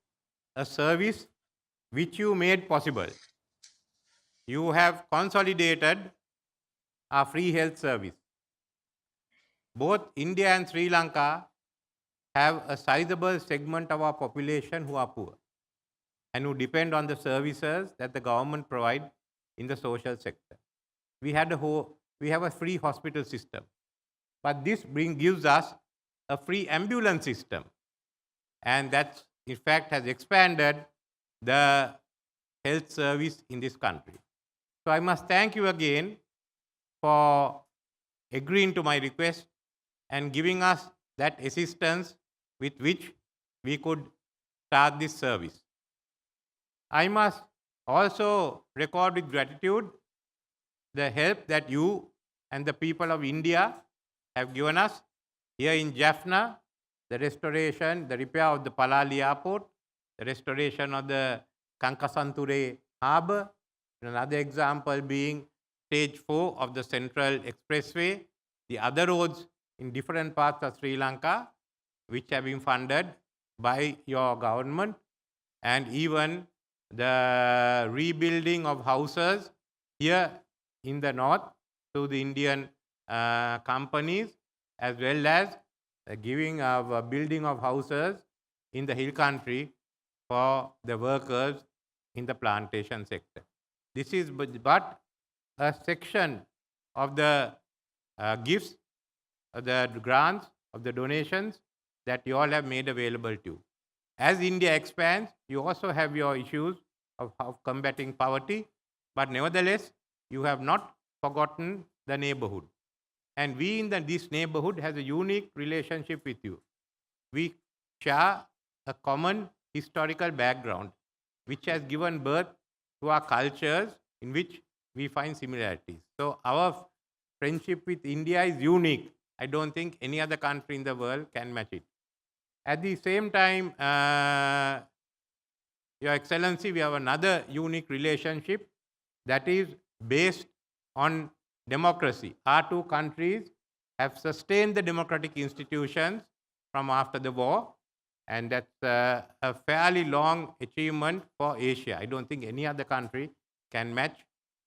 a service which you made possible. You have consolidated our free health service. Both India and Sri Lanka have a sizable segment of our population who are poor and who depend on the services that the government provides in the social sector. We have a free hospital system, but this gives us a free ambulance system, and that in fact has expanded the health service in this country. So I must thank you again for agreeing to my request and giving us that assistance with which we could start this service. I must also record with gratitude the help that you and the people of India have given us here in Jaffna, the restoration, the repair of the Palali airport, the restoration of the Kankasanture harbour, another example being stage 4 of the Central Expressway, the other roads in different parts of Sri Lanka, which have been funded by your government, and even the rebuilding of houses here in the north to the Indian companies, as well as giving of building of houses in the hill country for the workers in the plantation sector. This is but a section of the gifts, the grants, of the donations that you all have made available to. As India expands, you also have your issues of combating poverty, but nevertheless, you have not forgotten the neighborhood. And we in this neighborhood has a unique relationship with you. We share a common historical background, which has given birth to our cultures in which we find similarities. So our friendship with India is unique. I don't think any other country in the world can match it. At the same time, Your Excellency, we have another unique relationship that is based on democracy. Our two countries have sustained the democratic institutions from after the war, and that's a fairly long achievement for Asia. I don't think any other country can match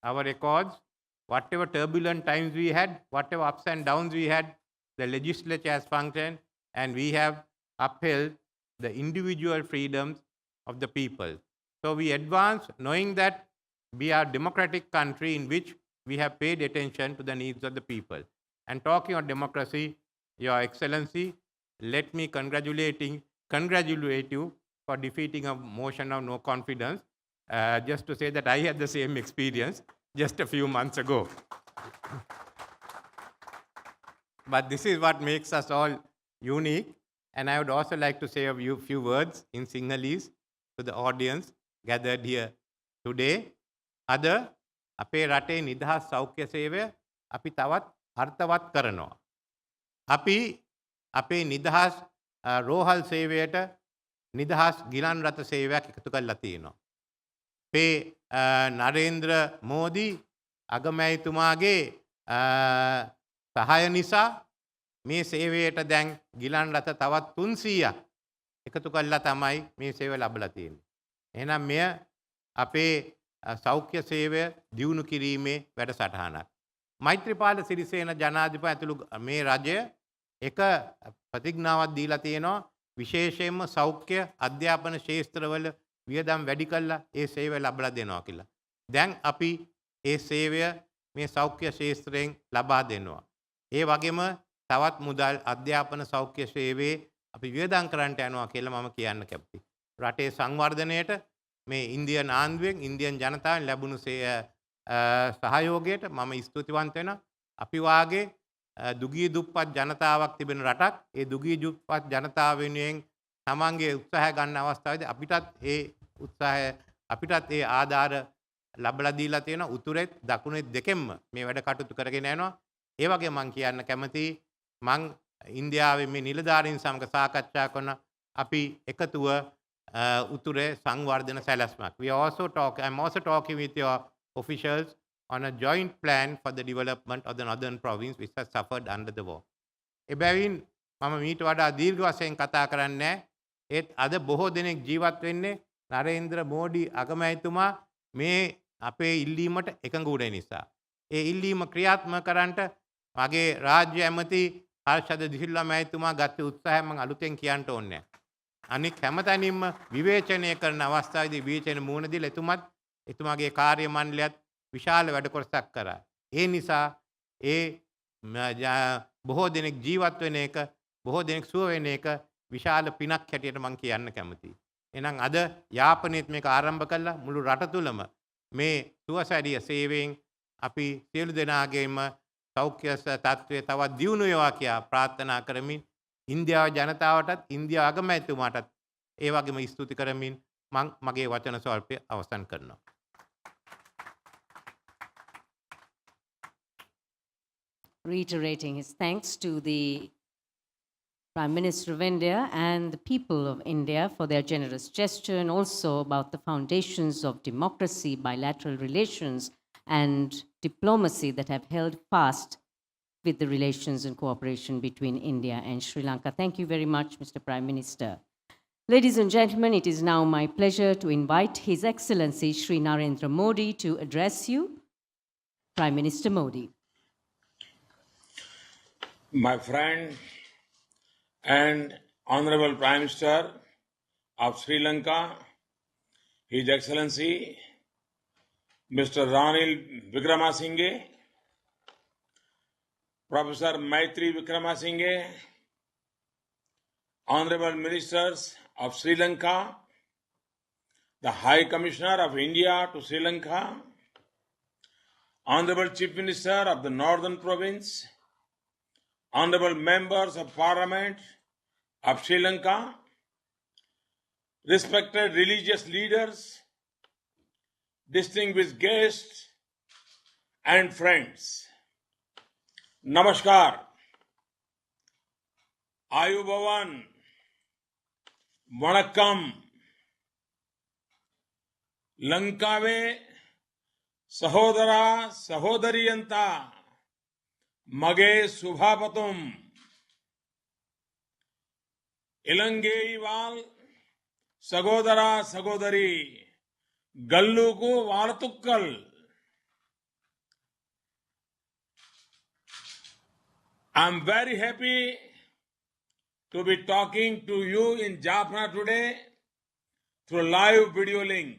our records. Whatever turbulent times we had, whatever ups and downs we had, the legislature has functioned, and we have upheld the individual freedoms of the people. So we advance knowing that we are a democratic country in which we have paid attention to the needs of the people. And talking of democracy, Your Excellency, let me congratulate you for defeating a motion of no confidence. Just to say that I had the same experience just a few months ago. But this is what makes us all unique. And I would also like to say a few words in Sinhalese to the audience gathered here today. Ada අපේ රටේ නිදහස් සෞඛ්‍ය සේවය අපි තවත් අර්ථවත් කරනවා. අපි අපේ නිදහස් රෝහල් සේවයට නිදහස් ගිලන් රථ සේවයක් එකතු කරලා තියෙනවා. අපේ නරේන්ද්‍ර මෝදි අගමැතිතුමාගේ සහාය නිසා මේ සේවයට දැන් ගිලන් රථ තවත් 300ක් එකතු කරලා තමයි මේ සේවය ලැබලා තියෙන්නේ. එහෙනම් මෙය අපේ සෞඛ්‍ය සේවය දියුණු කිරීමේ වැඩසටහනක්. මෛත්‍රීපාල සිරිසේන ජනාධිපති ඇතුළු මේ රජය එක ප්‍රතිඥාවක් දීලා තියෙනවා විශේෂයෙන්ම සෞඛ්‍ය අධ්‍යාපන ශාස්ත්‍රවල වියදම් වැඩි කළා ඒ සේවය ලබා දෙනවා කියලා. දැන් අපි ඒ සේවය මේ සෞඛ්‍ය ශාස්ත්‍රයෙන් ලබා දෙනවා. ඒ වගේම තවත් මුදල් අධ්‍යාපන සෞඛ්‍ය සේවයේ අපි වියදම් කරන්නට යනවා කියලා මම කියන්න කැමතියි. රටේ සංවර්ධනයට මේ ඉන්දියන් ආණ්ඩුවෙන් ඉන්දියන් ජනතාවෙන් ලැබුණු සහයෝගයට මම ස්තුතිවන්ත වෙනවා. අපි වාගේ දුගී දුප්පත් ජනතාවක් තිබෙන රටක් ඒ දුගී දුප්පත් ජනතාව වෙනුවෙන් තමන්ගේ උත්සාහය ගන්න අවස්ථාවේදී අපිටත් ඒ උත්සාහය අපිටත් ඒ ආධාර ලැබලා දීලා තියෙනවා. උතුරෙත් දකුණෙත් දෙකෙන්ම මේ වැඩ කටයුතු කරගෙන යනවා. ඒ වගේ මම කියන්න කැමතියි මම ඉන්දියාවේ මේ නිලධාරීන් සමග සාකච්ඡා කරන අපි එකතුව උතුරේ සංවර්ධන සැලැස්මක්. I'm also talking with your officials on a joint plan for the development of the northern province which has suffered under the war. එබැවින් මම මීට වඩා දීර්ඝ වශයෙන් කතා කරන්නේ ඒත් අද බොහෝ දෙනෙක් ජීවත් වෙන්නේ නරේන්ද්‍ර මෝඩි අගමැතිතුමා මේ අපේ ඉල්ලීමට එකඟ වුණ නිසා. ඒ ඉල්ලීම ක්‍රියාත්මක කරන්නට මගේ රාජ්‍ය ඇමති හර්ෂද දිසිල්වා මැතිතුමා ගත්ත උත්සාහය මම අලුතෙන් කියන්න ඕනේ. අනික හැමතැනින්ම විවේචනය කරන අවස්ථාවේදී විවේචන මුහුණ දීලා එතුමාගේ කාර්ය මණ්ඩලයත් විශාල වැඩ කොටසක් කරා. ඒ නිසා ඒ බොහෝ දෙනෙක් ජීවත් වෙන එක, බොහෝ දෙනෙක් සුව වෙන එක විශාල පිනක් හැටියට මම කියන්න කැමතියි. එහෙනම් අද යාපනයේත් මේක ආරම්භ කළා මුළු රට තුලම මේ සුවසැරිය සේවයෙන් අපි සියලු දෙනාගේම සෞඛ්‍ය තත්ත්වය තවත් දියුණු වේවා කියා ප්‍රාර්ථනා කරමින් ඉන්දියාව ජනතාවටත් ඉන්දියා අගමැතිතුමාටත් ඒ වගේම ස්තුති කරමින් මම මගේ වචන ස්වල්පය අවසන් කරනවා. Reiterating his thanks to the Prime Minister of India and the people of India for their generous gesture, and also about the foundations of democracy, bilateral relations, and diplomacy that have held fast with the relations and cooperation between India and Sri Lanka. Thank you very much, Mr. Prime Minister. Ladies and gentlemen, it is now my pleasure to invite His Excellency Shri Narendra Modi to address you. Prime Minister Modi. My friend and Honorable Prime Minister of Sri Lanka, His Excellency Mr. Ranil Wickramasinghe, Professor Maitri Wickramasinghe, Honorable Ministers of Sri Lanka, the High Commissioner of India to Sri Lanka, Honorable Chief Minister of the Northern Province, Honorable Members of Parliament of Sri Lanka, respected religious leaders, distinguished guests, and friends. Namaskar. Ayubavan. Vanakkam. Lankave Sahodara Sahodariyanta Mage Subhapatum Ilangeival Sagodara Sagodari Galluku Vartukkal. I'm very happy to be talking to you in Jaffna today through live video link.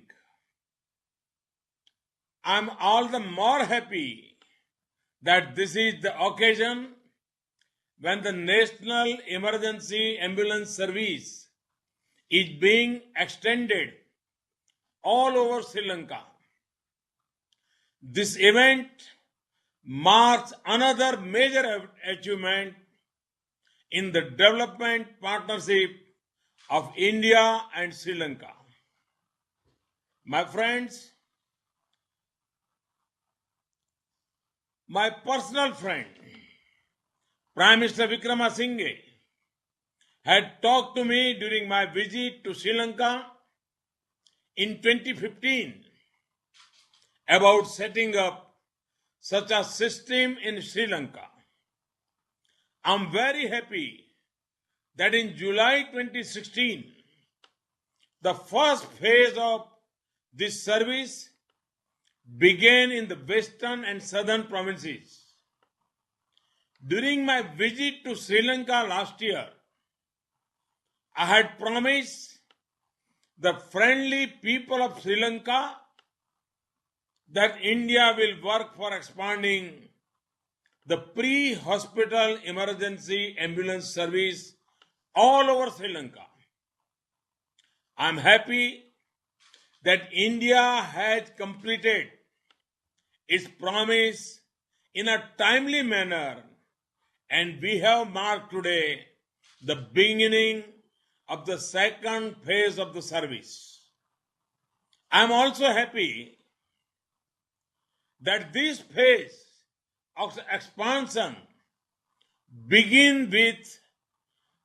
I'm all the more happy that this is the occasion when the National Emergency Ambulance Service is being extended all over Sri Lanka. This event marks another major achievement in the development partnership of India and Sri Lanka. My friends, my personal friend, Prime Minister Wickramasinghe, had talked to me during my visit to Sri Lanka in 2015 about setting up such a system in Sri Lanka. I'm very happy that in July 2016, the first phase of this service began in the western and southern provinces. During my visit to Sri Lanka last year, I had promised the friendly people of Sri Lanka that India will work for expanding the pre-hospital emergency ambulance service all over Sri Lanka. I'm happy that India has completed its promise in a timely manner, and we have marked today the beginning of the second phase of the service. I'm also happy that this phase of expansion begin with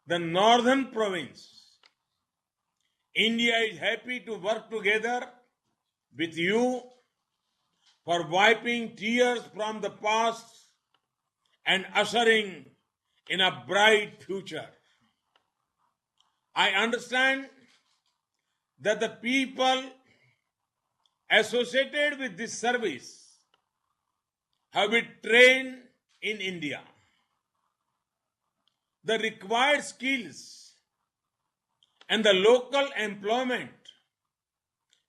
the northern province. India is happy to work together with you for wiping tears from the past and ushering in a bright future. I understand that the people associated with this service have been trained in India. The required skills and the local employment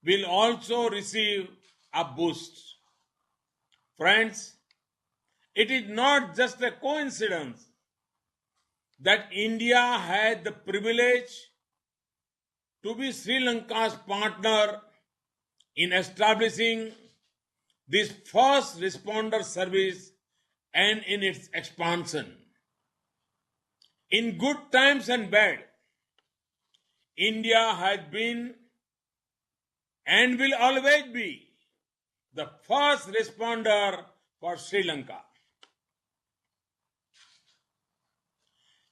will also receive a boost. Friends, it is not just a coincidence that India had the privilege to be Sri Lanka's partner in establishing this first responder service and in its expansion. In good times and bad, India has been and will always be the first responder for Sri Lanka.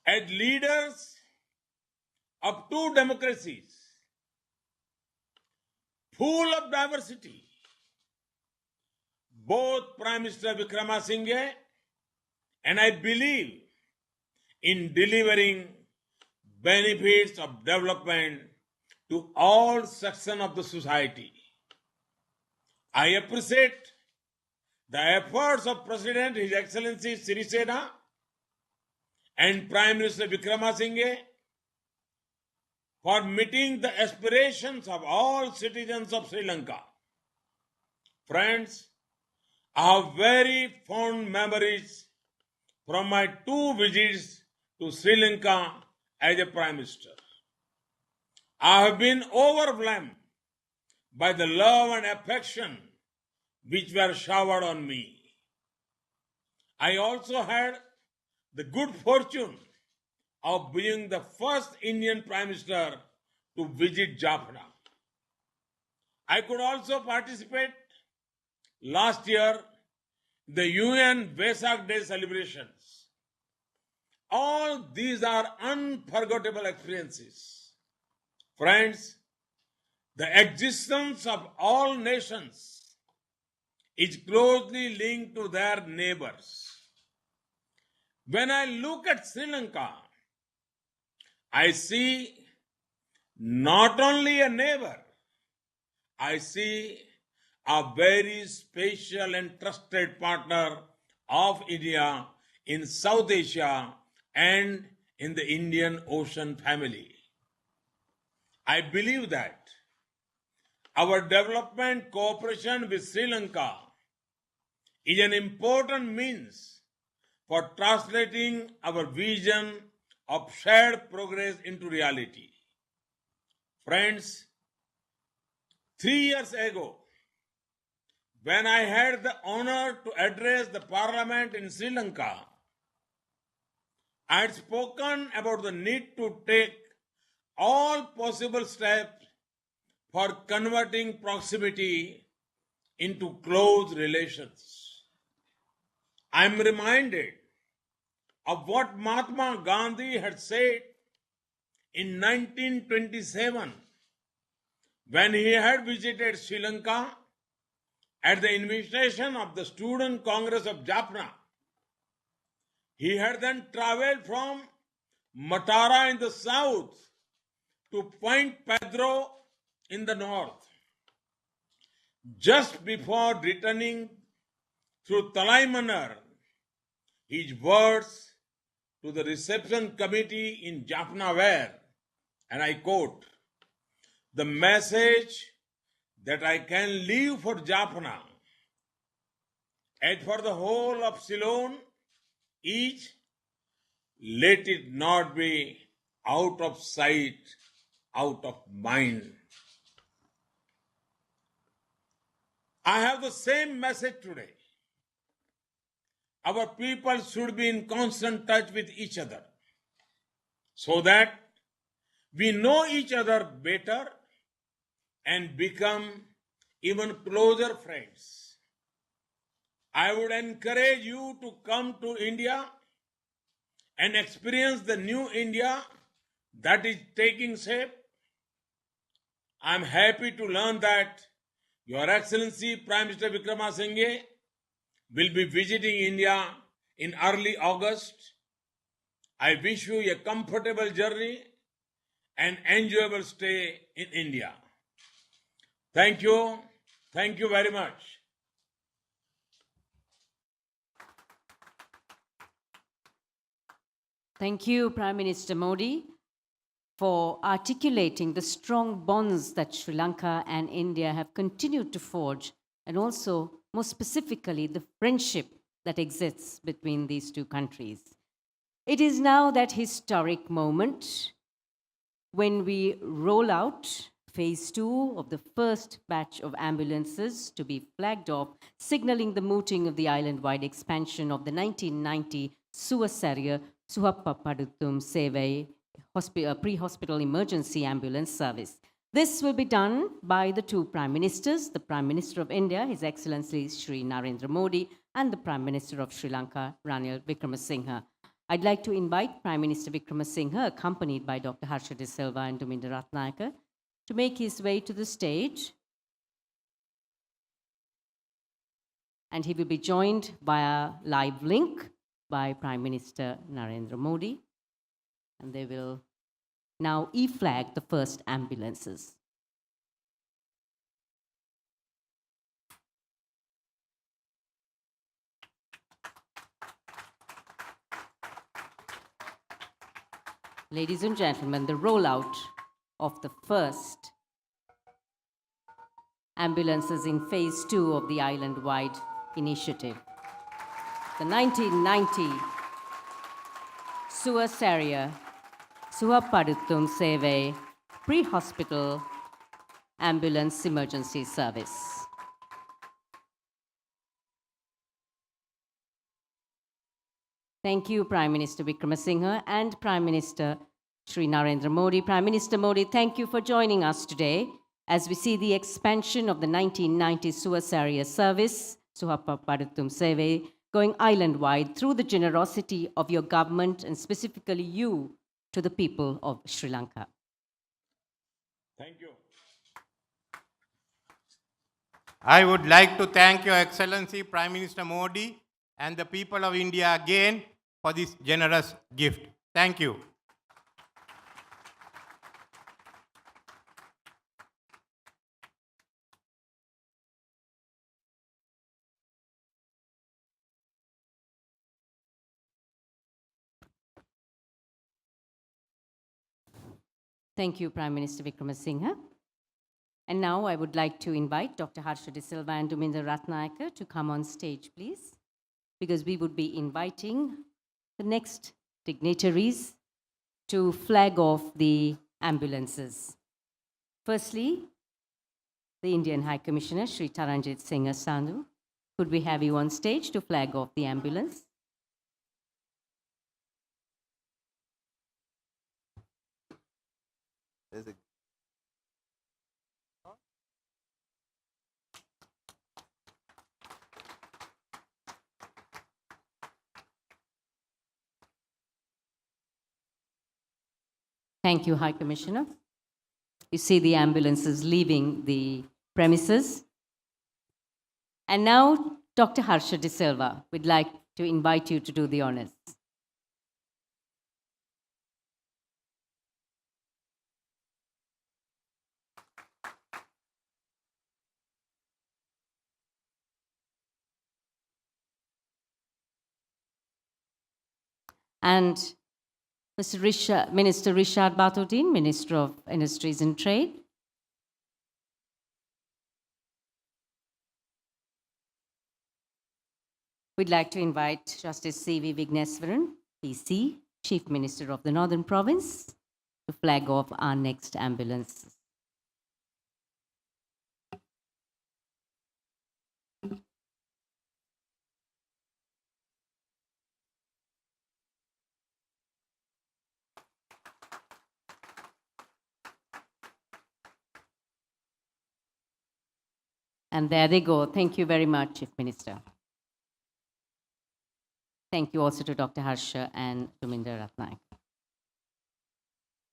As leaders of two democracies, full of diversity, both Prime Minister Vikramasinghe and I believe in delivering benefits of development to all sections of the society. I appreciate the efforts of President His Excellency Shri and Prime Minister Vikramasinghe for meeting the aspirations of all citizens of Sri Lanka. Friends, I have very fond memories from my two visits to Sri Lanka as a Prime Minister. I have been overwhelmed by the love and affection which were showered on me. I also had the good fortune of being the first Indian Prime Minister to visit Jaffna. I could also participate last year in the UN Vesak Day celebrations. All these are unforgettable experiences. Friends, the existence of all nations is closely linked to their neighbors. When I look at Sri Lanka, I see not only a neighbor, I see a very special and trusted partner of India in South Asia and in the Indian Ocean family. I believe that our development cooperation with Sri Lanka is an important means for translating our vision of shared progress into reality. Friends, 3 years ago, when I had the honor to address the Parliament in Sri Lanka, I had spoken about the need to take all possible steps for converting proximity into close relations. I am reminded of what Mahatma Gandhi had said in 1927 when he had visited Sri Lanka at the invitation of the Student Congress of Jaffna. He had then traveled from Matara in the south to Point Pedro in the north. Just before returning through Talaimanar, his words to the reception committee in Jaffna were, and I quote, "The message that I can leave for Jaffna and for the whole of Ceylon is, let it not be out of sight, out of mind." I have the same message today. Our people should be in constant touch with each other so that we know each other better and become even closer friends. I would encourage you to come to India and experience the new India that is taking shape. I am happy to learn that Your Excellency Prime Minister Vikramasinghe will be visiting India in early August. I wish you a comfortable journey and enjoyable stay in India. Thank you. Thank you very much. Thank you, Prime Minister Modi, for articulating the strong bonds that Sri Lanka and India have continued to forge, and also, more specifically, the friendship that exists between these two countries. It is now that historic moment when we roll out phase 2 of the first batch of ambulances to be flagged off, signaling the mooting of the island-wide expansion of the 1990 Suasarya Suhappapaduttum Sevai pre-hospital emergency ambulance service. This will be done by the two Prime Ministers, the Prime Minister of India, His Excellency Shri Narendra Modi, and the Prime Minister of Sri Lanka, Ranil Wickremesinghe. I'd like to invite Prime Minister Wickremesinghe, accompanied by Dr. Harsha De Silva and Ndra Ratnayake, to make his way to the stage. And he will be joined via live link by Prime Minister Narendra Modi. And they will now e-flag the first ambulances. Ladies and gentlemen, the rollout of the first ambulances in phase 2 of the island-wide initiative. The 1990 Suasarya Suhappaduttum Sevai pre-hospital ambulance emergency service. Thank you, Prime Minister Wickremesinghe and Prime Minister Shri Narendra Modi. Prime Minister Modi, thank you for joining us today as we see the expansion of the 1990 Suasarya service, Suhappapaduttum Sevai, going island-wide through the generosity of your government and specifically you to the people of Sri Lanka. Thank you. I would like to thank Your Excellency Prime Minister Modi and the people of India again for this generous gift. Thank you. Thank you, Prime Minister Wickremesinghe. And now I would like to invite Dr. Harsha De Silva and Ndra Ratnayake to come on stage, please, because we would be inviting the next dignitaries to flag off the ambulances. Firstly, the Indian High Commissioner, Shri Taranjit Sing Sandhu. Could we have you on stage to flag off the ambulance? Thank you, High Commissioner. You see the ambulances leaving the premises. And now, Dr. Harsha De Silva, we'd like to invite you to do the honors. And Minister Rishad Batuddin, Minister of Industries and Trade. We'd like to invite Justice C.V. Vigneswaran, PC, Chief Minister of the Northern Province, to flag off our next ambulance. And there they go. Thank you very much, Chief Minister. Thank you also to Dr. Harsha and Ndra Ratnayake.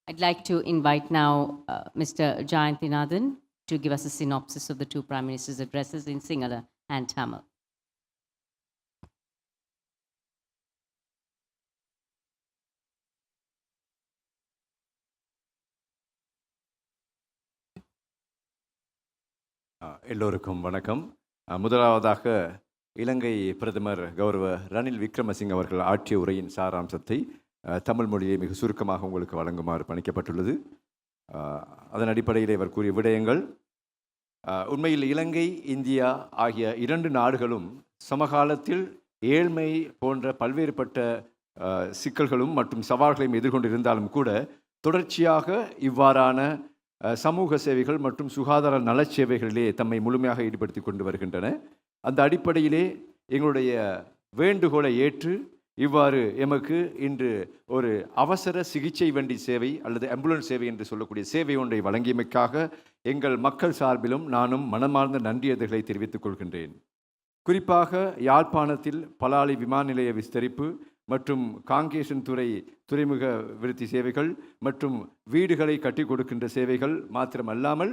I'd like to invite now Mr. Jayanthinathan to give us a synopsis of the two Prime Ministers' addresses in Sinhala and Tamil. எல்லோருக்கும் வணக்கம். முதலாவதாக இலங்கை பிரதமர் கௌரவ ரணில் விக்ரமசிங்க அவர்கள் ஆற்றிய உரையின் சாராம்சத்தை தமிழ் மொழியை மிக சுருக்கமாக உங்களுக்கு வழங்குமாறு பணிக்கப்பட்டுள்ளது. அதன் அடிப்படையில் இவர் கூறிய விடயங்கள் உண்மையில் இலங்கை இந்தியா ஆகிய இரண்டு நாடுகளும் சமகாலத்தில் ஏழ்மை போன்ற பல்வேறுபட்ட சிக்கல்களும் மற்றும் சவால்களையும் எதிர்கொண்டிருந்தாலும் கூட தொடர்ச்சியாக இவ்வாறான சமூக சேவைகள் மற்றும் சுகாதார நலச் சேவைகளிலே தம்மை முழுமையாக ஈடுபடுத்தி கொண்டு வருகின்றன. அந்த அடிப்படையிலே எங்களுடைய வேண்டுகோளை ஏற்று இவ்வாறு எமக்கு இன்று ஒரு அவசர சிகிச்சை வண்டி சேவை அல்லது ஆம்புலன்ஸ் சேவை என்று சொல்லக்கூடிய சேவை ஒன்றை வழங்கியமைக்காக எங்கள் மக்கள் சார்பிலும் நானும் மனமார்ந்த நன்றியதைகளை தெரிவித்துக் கொள்கின்றேன். குறிப்பாக யாழ்ப்பாணத்தில் பலாலி விமான நிலைய விஸ்தரிப்பு மற்றும் காங்கேசன் துறைமுக விருத்தி சேவைகள் மற்றும் வீடுகளை கட்டி கொடுக்கின்ற சேவைகள் மாத்திரமல்லாமல்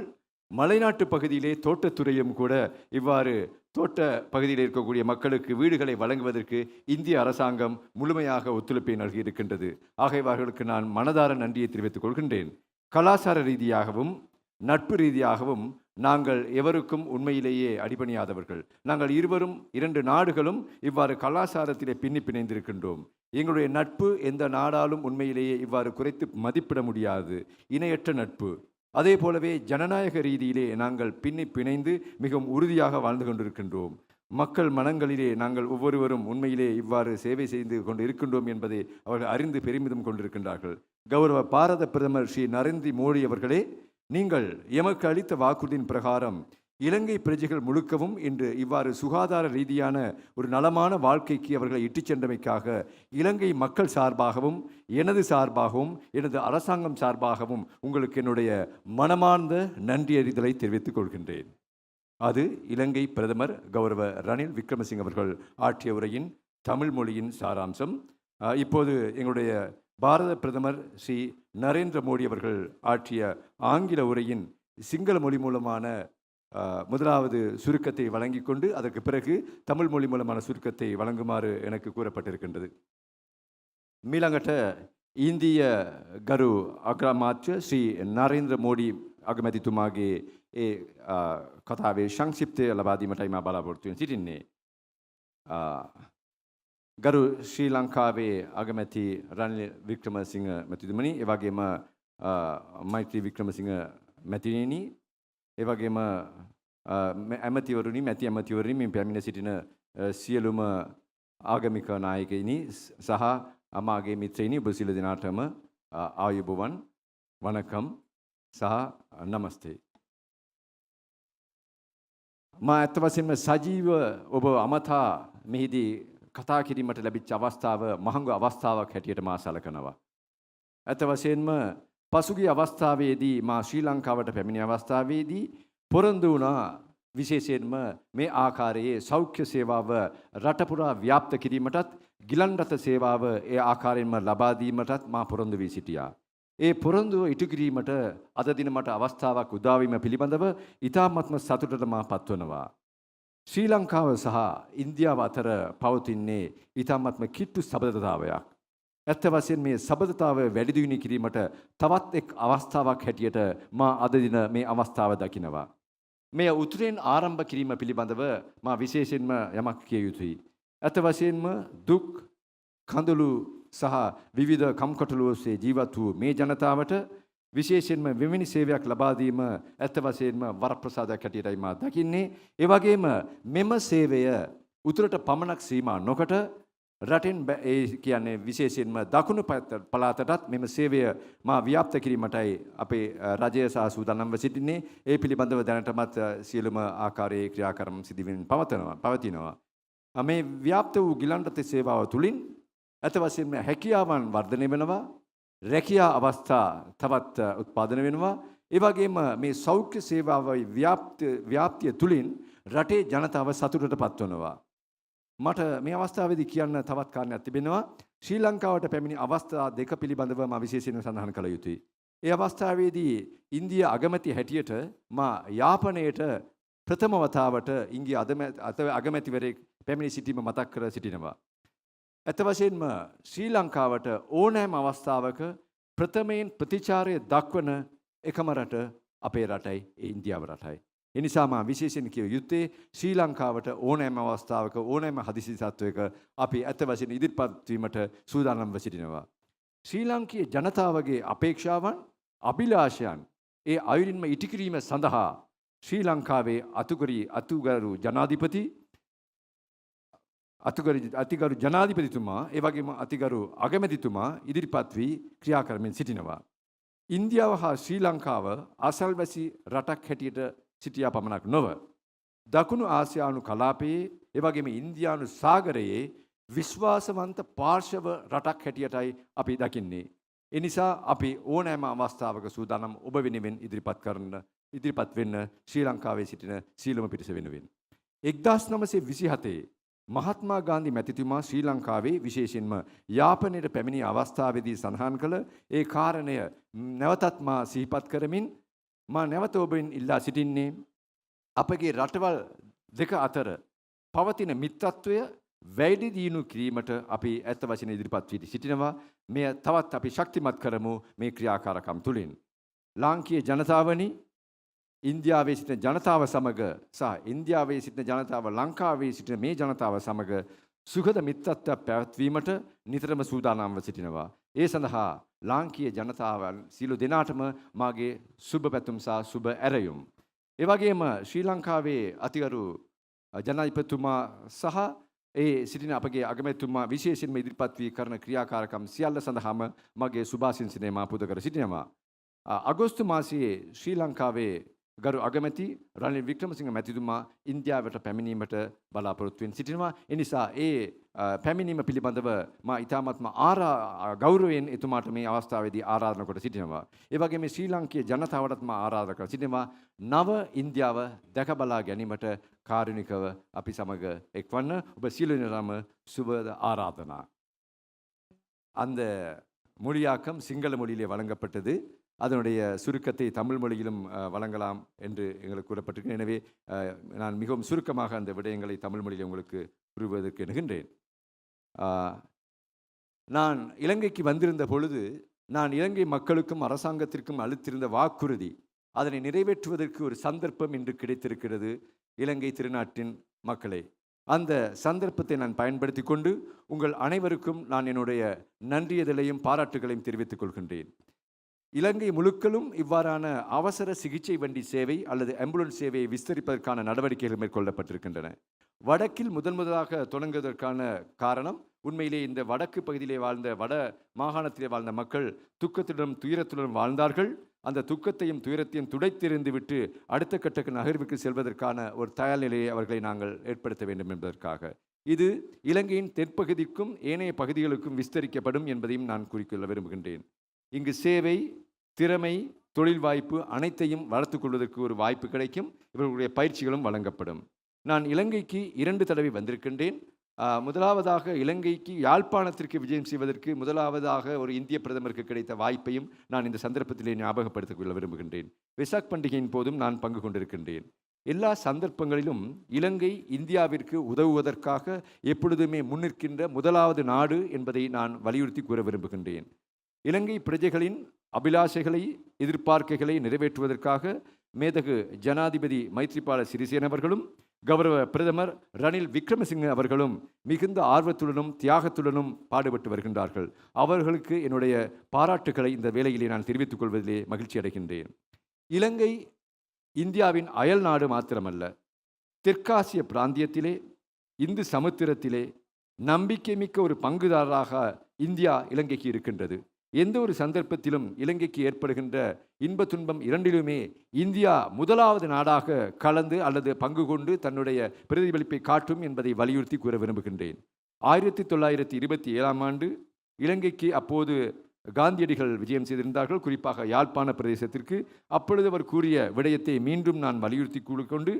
மலைநாட்டு பகுதியிலே தோட்டத்துறையும் கூட இவ்வாறு தோட்ட பகுதியில் இருக்கக்கூடிய மக்களுக்கு வீடுகளை வழங்குவதற்கு இந்திய அரசாங்கம் முழுமையாக ஒத்துழைப்பை நல்கியிருக்கின்றது. ஆகியவர்களுக்கு நான் மனதார நன்றியை தெரிவித்துக் கொள்கின்றேன். கலாச்சார ரீதியாகவும் நட்பு ரீதியாகவும் நாங்கள் எவருக்கும் உண்மையிலேயே அடிபணியாதவர்கள். நாங்கள் இருவரும் 2 நாடுகளும் இவ்வாறு கலாச்சாரத்திலே பிணைந்திருக்கின்றோம். எங்களுடைய நட்பு எந்த நாடாலும் உண்மையிலேயே இவ்வாறு குறைத்து மதிப்பிட முடியாது இணையற்ற நட்பு. அதே போலவே ஜனநாயக ரீதியிலே நாங்கள் பிணைந்து மிகவும் உறுதியாக வாழ்ந்து கொண்டிருக்கின்றோம். மக்கள் மனங்களிலே நாங்கள் ஒவ்வொருவரும் உண்மையிலே இவ்வாறு சேவை செய்து கொண்டு இருக்கின்றோம் என்பதை அவர்கள் அறிந்து பெருமிதம் கொண்டிருக்கின்றார்கள். கௌரவ பாரத பிரதமர் ஸ்ரீ நரேந்திர மோடி அவர்களே, நீங்கள் எமக்கு அளித்த வாக்குறுதியின் பிரகாரம் இலங்கை பிரஜைகள் முழுக்கவும் இன்று இவ்வாறு சுகாதார ரீதியான ஒரு நலமான வாழ்க்கைக்கு அவர்களை இட்டுச் சென்றமைக்காக இலங்கை மக்கள் சார்பாகவும் எனது சார்பாகவும் எனது அரசாங்கம் சார்பாகவும் உங்களுக்கு என்னுடைய மனமார்ந்த நன்றியறிதலை தெரிவித்துக் கொள்கின்றேன். அது இலங்கை பிரதமர் கௌரவ ரணில் விக்ரமசிங்க அவர்கள் ஆற்றிய உரையின் தமிழ் மொழியின் சாராம்சம். இப்போது எங்களுடைய பாரத பிரதமர் ஸ்ரீ நரேந்திர மோடி அவர்கள் ஆற்றிய ஆங்கில உரையின் சிங்கள மொழி மூலமான முதலாவது சுருக்கத்தை வழங்கி கொண்டு அதற்கு பிறகு தமிழ் மொழி மூலமான சுருக்கத்தை வழங்குமாறு எனக்கு கூறப்பட்டிருக்கின்றது. மீளங்கட்ட இந்திய கரு අග්‍රාමාත්‍ය ශ්‍රී නරේන්ද්‍ර මෝඩි අගමැතිතුමාගේ ඒ කතාවේ සංක්ෂිප්තය ලබා දීමටයි මා බලාපොරොත්තු වෙමින් සිටින්නේ. ගරු ශ්‍රී ලංකාවේ අගමැති රනිල් වික්‍රමසිංහ මැතිතුමනි, ඒ වගේම මෛත්‍රී වික්‍රමසිංහ මැතිණියනි, ඒ වගේම ඇමතිවරුනි, මැති ඇමතිවරුනි, මේ පැමිණ සිටින සියලුම ආගමික නායකයිනි සහ අමාගේ මිත්‍රයිනි, ඔබ සියලු දෙනාටම ආයුබෝවන්, වණකම් සහ නමස්තේ. මා ඇත්ත වශයෙන්ම සජීව ඔබ අමතා මෙහිදී කතා කිරීමට ලැබිච්ච අවස්ථාව මහඟු අවස්ථාවක් හැටියට මා සලකනවා. ඇත්ත වශයෙන්ම පසුගිය අවස්ථාවේදී මා ශ්‍රී ලංකාවට පැමිණි අවස්ථාවේදී පොරොන්දු වුණා විශේෂයෙන්ම මේ ආකාරයේ සෞඛ්‍ය සේවාව රට පුරා ව්‍යාප්ත කිරීමටත් ගිලන් රථ සේවාව ඒ ආකාරයෙන්ම ලබා දීමටත් මා පොරොන්දු වී සිටියා. ඒ පොරොන්දුව ඉටු කිරීමට අද දින මට අවස්ථාවක් උදා වීම පිළිබඳව ඉතාමත්ම සතුටට මා පත්වනවා. ශ්‍රී ලංකාව සහ ඉන්දියාව අතර පවතින්නේ ඉතාමත්ම කිට්ටු සබඳතාවයක්. ඇත්ත වශයෙන් මේ සබඳතාවය වැඩි දියුණු කිරීමට තවත් එක් අවස්ථාවක් හැටියට මා අද දින මේ අවස්ථාව දකිනවා. මේ උතුරෙන් ආරම්භ කිරීම පිළිබඳව මා විශේෂයෙන්ම යමක් කිය යුතුයි. ඇත්ත වශයෙන්ම දුක්, කඳුළු සහ විවිධ කම්කටොළු ඔස්සේ ජීවත් වූ මේ ජනතාවට විශේෂයෙන්ම මෙවැනි සේවයක් ලබා දීම ඇත්ත වශයෙන්ම වරප්‍රසාදයක් හැටියටයි මා දකින්නේ. ඒ වගේම මෙම සේවය උතුරට පමණක් සීමා නොකොට රටෙන් ඒ කියන්නේ විශේෂයෙන්ම දකුණු පළාතටත් මෙම සේවය මා ව්‍යාප්ත කිරීමටයි අපේ රජය සහ සූදානම්ව සිටින්නේ. ඒ පිළිබඳව දැනටමත් සියලුම ආකාරයේ ක්‍රියාකර්ම සිදුවෙමින් පවතිනවා. මේ ව්‍යාප්ත වූ ගිලන් රථ සේවාව තුළින් ඇත්ත වශයෙන්ම හැකියාවන් වර්ධනය වෙනවා. රැකියා අවස්ථා තවත් උත්පාදනය වෙනවා. ඒ වගේම මේ සෞඛ්‍ය සේවාවේ ව්‍යාප්තිය තුළින් රටේ ජනතාව සතුටට පත්වනවා. මට මේ අවස්ථාවේදී කියන්න තවත් කාරණයක් තිබෙනවා. ශ්‍රී ලංකාවට පැමිණි අවස්ථා දෙක පිළිබඳව මා විශේෂයෙන් සඳහන් කළ යුතුයි. ඒ අවස්ථාවේදී ඉන්දියා අගමැති හැටියට මා යාපනයට ප්‍රථම වතාවට ඉන්දියා අගමැතිවරයෙක් පැමිණි සිටීම මතක් කර සිටිනවා. ඇත්ත වශයෙන්ම ශ්‍රී ලංකාවට ඕනෑම අවස්ථාවක ප්‍රථමයෙන් ප්‍රතිචාරය දක්වන එකම රට අපේ රටයි, ඒ ඉන්දියාව රටයි. ඒ නිසා මා විශේෂයෙන් කිය යුත්තේ ශ්‍රී ලංකාවට ඕනෑම අවස්ථාවක ඕනෑම හදිසි තත්වයක අපි ඇත්ත වශයෙන් ඉදිරිපත් වීමට සූදානම්ව සිටිනවා. ශ්‍රී ලංකීය ජනතාවගේ අපේක්ෂාවන්, අභිලාෂයන් ඒ අයුරින්ම ඉටු කිරීම සඳහා ශ්‍රී ලංකාවේ අතිගරු ජනාධිපතිතුමා ඒ වගේම අතිගරු අගමැතිතුමා ඉදිරිපත් වී ක්‍රියා කරමින් සිටිනවා. ඉන්දියාව හා ශ්‍රී ලංකාව අසල්වැසි රටක් හැටියට සිටියා පමණක් නොව දකුණු ආසියානු කලාපයේ එවැගේම ඉන්දියානු සාගරයේ විශ්වාසවන්ත පාර්ශව රටක් හැටියටයි අපි දකින්නේ. ඒ නිසා අපි ඕනෑම අවස්ථාවක සූදානම් ඔබ වෙනුවෙන් ඉදිරිපත් වෙන්න ශ්‍රී ලංකාවේ සිටින සීලම පිරිස වෙනුවෙන්. 1927 මහත්මා ගාන්ධි මැතිතුමා ශ්‍රී ලංකාවේ විශේෂයෙන්ම යාපනයට පැමිණි අවස්ථාවේදී සඳහන් කළ ඒ කාරණය නැවතත් මා සිහිපත් කරමින් මා නැවත ඔබෙන් ඉල්ලා සිටින්නේ අපගේ රටවල් දෙක අතර පවතින මිත්‍රත්වය වැඩි දියුණු කිරීමට අපි ඇත්ත වශයෙන් ඉදිරිපත් වී සිටිනවා. මෙය තවත් අපි ශක්තිමත් කරමු මේ ක්‍රියාකාරකම් තුළින්. ලාංකීය ජනතාවනි ඉන්දියාවේ සිටින ජනතාව සමග සහ ඉන්දියාවේ සිටින ජනතාව ලංකාවේ සිටින මේ ජනතාව සමග සුඛද මිත්‍රත්වයක් පැවැත්වීමට නිතරම සූදානම්ව සිටිනවා. ඒ සඳහා ලාංකීය ජනතාවන් සියලු දෙනාටම මාගේ සුබ පැතුම් සහ සුබ ඇරයුම්. ඒ වගේම ශ්‍රී ලංකාවේ අතිගරු ජනාධිපතිතුමා සහ ඒ සිටින අපගේ අගමැතිතුමා විශේෂයෙන්ම ඉදිරිපත් වී කරන ක්‍රියාකාරකම් සියල්ල සඳහාම මගේ සුභාශිංසනය මා පුද කර සිටිනවා. අගෝස්තු මාසයේ ශ්‍රී ලංකාවේ ගරු අගමැති රනිල් වික්‍රමසිංහ මැතිතුමා ඉන්දියාවට පැමිණීමට බලාපොරොත්තු වෙමින් සිටිනවා. ඒ නිසා ඒ පැමිණීම පිළිබඳව මා ඉතාමත්ම ගෞරවයෙන් එතුමාට මේ අවස්ථාවේදී ආරාධනා කොට සිටිනවා. ඒ වගේම ශ්‍රී ලංකීය ජනතාවටත් මා ආරාධනා කර සිටිනවා නව ඉන්දියාව දැක බලා ගැනීමට කාරුණිකව අපි සමග එක්වන්න. ඔබ සියලු දෙනාම සුබ ஆராதனா. அந்த மொழியாக்கம் சிங்கள மொழியிலே வழங்கப்பட்டது. அதனுடைய சுருக்கத்தை தமிழ் மொழியிலும் வழங்கலாம் என்று எங்களுக்கு கூறப்பட்டிருக்கு. எனவே நான் மிகவும் சுருக்கமாக அந்த விடயங்களை தமிழ் மொழியில் உங்களுக்கு கூறுவதற்கு எண்ணுகின்றேன். நான் இலங்கைக்கு வந்திருந்த பொழுது நான் இலங்கை மக்களுக்கும் அரசாங்கத்திற்கும் அளித்திருந்த வாக்குறுதி அதனை நிறைவேற்றுவதற்கு ஒரு சந்தர்ப்பம் இன்று கிடைத்திருக்கிறது இலங்கை திருநாட்டின் மக்களே. அந்த சந்தர்ப்பத்தை நான் பயன்படுத்தி கொண்டு உங்கள் அனைவருக்கும் நான் என்னுடைய நன்றியதலையும் பாராட்டுகளையும் தெரிவித்துக் கொள்கின்றேன். இலங்கை முழுக்களும் இவ்வாறான அவசர சிகிச்சை வண்டி சேவை அல்லது ஆம்புலன்ஸ் சேவையை விஸ்தரிப்பதற்கான நடவடிக்கைகள் மேற்கொள்ளப்பட்டிருக்கின்றன. வடக்கில் முதலாக தொடங்குவதற்கான காரணம் உண்மையிலே இந்த வடக்கு பகுதியிலே வாழ்ந்த வட மாகாணத்திலே வாழ்ந்த மக்கள் துக்கத்துடனும் துயரத்துடனும் வாழ்ந்தார்கள். அந்த துக்கத்தையும் துயரத்தையும் துடைத்தெறிந்து விட்டு அடுத்த கட்ட நகர்வுக்கு செல்வதற்கான ஒரு தயார் நிலையை அவர்களை நாங்கள் ஏற்படுத்த வேண்டும் என்பதற்காக இது இலங்கையின் தென்பகுதிக்கும் ஏனைய பகுதிகளுக்கும் விஸ்தரிக்கப்படும் என்பதையும் நான் குறிக்கொள்ள விரும்புகின்றேன். இங்கு சேவை, திறமை, தொழில் வாய்ப்பு அனைத்தையும் வளர்த்துக் கொள்வதற்கு ஒரு வாய்ப்பு கிடைக்கும். இவர்களுடைய பயிற்சிகளும் வழங்கப்படும். நான் இலங்கைக்கு 2 தடவை வந்திருக்கின்றேன். முதலாவதாக இலங்கைக்கு யாழ்ப்பாணத்திற்கு விஜயம் செய்வதற்கு முதலாவதாக ஒரு இந்திய பிரதமருக்கு கிடைத்த வாய்ப்பையும் நான் இந்த சந்தர்ப்பத்திலே ஞாபகப்படுத்திக் கொள்ள விரும்புகின்றேன். வெசாக் பண்டிகையின் போதும் நான் பங்கு கொண்டிருக்கின்றேன். எல்லா சந்தர்ப்பங்களிலும் இலங்கை இந்தியாவிற்கு உதவுவதற்காக எப்பொழுதுமே முன்னிற்கின்ற முதலாவது நாடு என்பதை நான் வலியுறுத்தி கூற விரும்புகின்றேன். இலங்கை பிரஜைகளின் அபிலாஷைகளை எதிர்பார்க்கைகளை நிறைவேற்றுவதற்காக மேதகு ஜனாதிபதி மைத்ரிபால சிறிசேன அவர்களும் கௌரவ பிரதமர் ரணில் விக்ரமசிங்க அவர்களும் மிகுந்த ஆர்வத்துடனும் தியாகத்துடனும் பாடுபட்டு வருகின்றார்கள். அவர்களுக்கு என்னுடைய பாராட்டுக்களை இந்த வேளையிலே நான் தெரிவித்துக் கொள்வதிலே மகிழ்ச்சி அடைகின்றேன். இலங்கை இந்தியாவின் அயல் நாடு மாத்திரமல்ல, தெற்காசிய பிராந்தியத்திலே இந்து சமுத்திரத்திலே நம்பிக்கை மிக்க ஒரு பங்குதாரராக இந்தியா இலங்கைக்கு இருக்கின்றது. எந்த ஒரு சந்தர்ப்பத்திலும் இலங்கைக்கு ஏற்படுகின்ற இன்ப துன்பம் இரண்டிலுமே இந்தியா முதலாவது நாடாக கலந்து அல்லது பங்கு கொண்டு தன்னுடைய பிரதிபலிப்பை காட்டும் என்பதை வலியுறுத்தி கூற விரும்புகின்றேன். 1927ஆம் ஆண்டு இலங்கைக்கு அப்போது காந்தியடிகள் விஜயம் செய்திருந்தார்கள், குறிப்பாக யாழ்ப்பாண பிரதேசத்திற்கு. அப்பொழுது அவர் கூறிய விடயத்தை மீண்டும் நான் வலியுறுத்தி கூறிக்கொண்டு,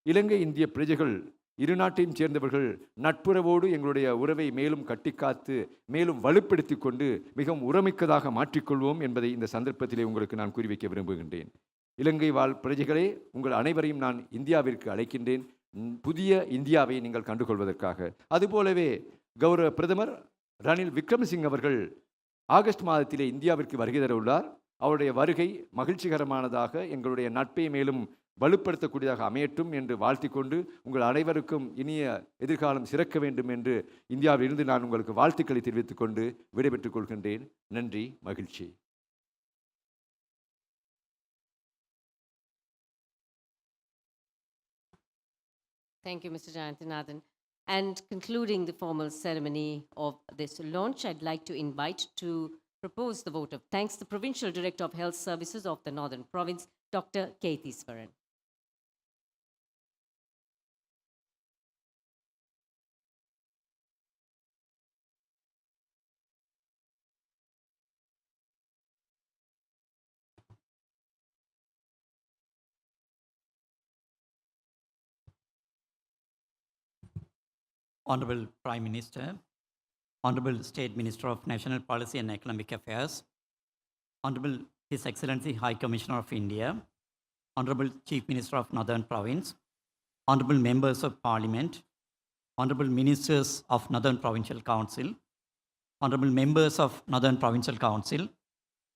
இலங்கை இந்திய பிரஜைகள் இரு நாட்டையும் சேர்ந்தவர்கள் நட்புறவோடு எங்களுடைய உறவை மேலும் கட்டிக்காத்து மேலும் வலுப்படுத்தி கொண்டு மிகவும் உரமிக்கதாக மாற்றிக்கொள்வோம் என்பதை இந்த சந்தர்ப்பத்திலே உங்களுக்கு நான் குறிவைக்க விரும்புகின்றேன். இலங்கை வாழ் பிரஜைகளே, உங்கள் அனைவரையும் நான் இந்தியாவிற்கு அழைக்கின்றேன், புதிய இந்தியாவை நீங்கள் கண்டுகொள்வதற்காக. அதுபோலவே கௌரவ பிரதமர் ரணில் விக்ரமசிங்க அவர்கள் ஆகஸ்ட் மாதத்திலே இந்தியாவிற்கு வருகை தர உள்ளார். அவருடைய வருகை மகிழ்ச்சிகரமானதாக எங்களுடைய நட்பை மேலும் வலுப்படுத்தக்கூடியதாக அமையட்டும் என்று வாழ்த்தி கொண்டு உங்கள் அனைவருக்கும் இனிய எதிர்காலம் சிறக்க வேண்டும் என்று இந்தியாவிலிருந்து நான் உங்களுக்கு வாழ்த்துக்களை தெரிவித்துக் கொண்டு விடைபெற்றுக் கொள்கின்றேன். நன்றி, மகிழ்ச்சி. Thank you, Mr. Jayanthanathan. And concluding the formal ceremony of this launch, I'd like to invite to propose the vote of thanks, the Provincial Director of Health Services of the Northern Province, Dr. Kartheeswaran. Honorable Prime Minister, Honorable State Minister of National Policy and Economic Affairs, Honorable His Excellency High Commissioner of India, Honorable Chief Minister of Northern Province, Honorable Members of Parliament, Honorable Ministers of Northern Provincial Council, Honorable Members of Northern Provincial Council,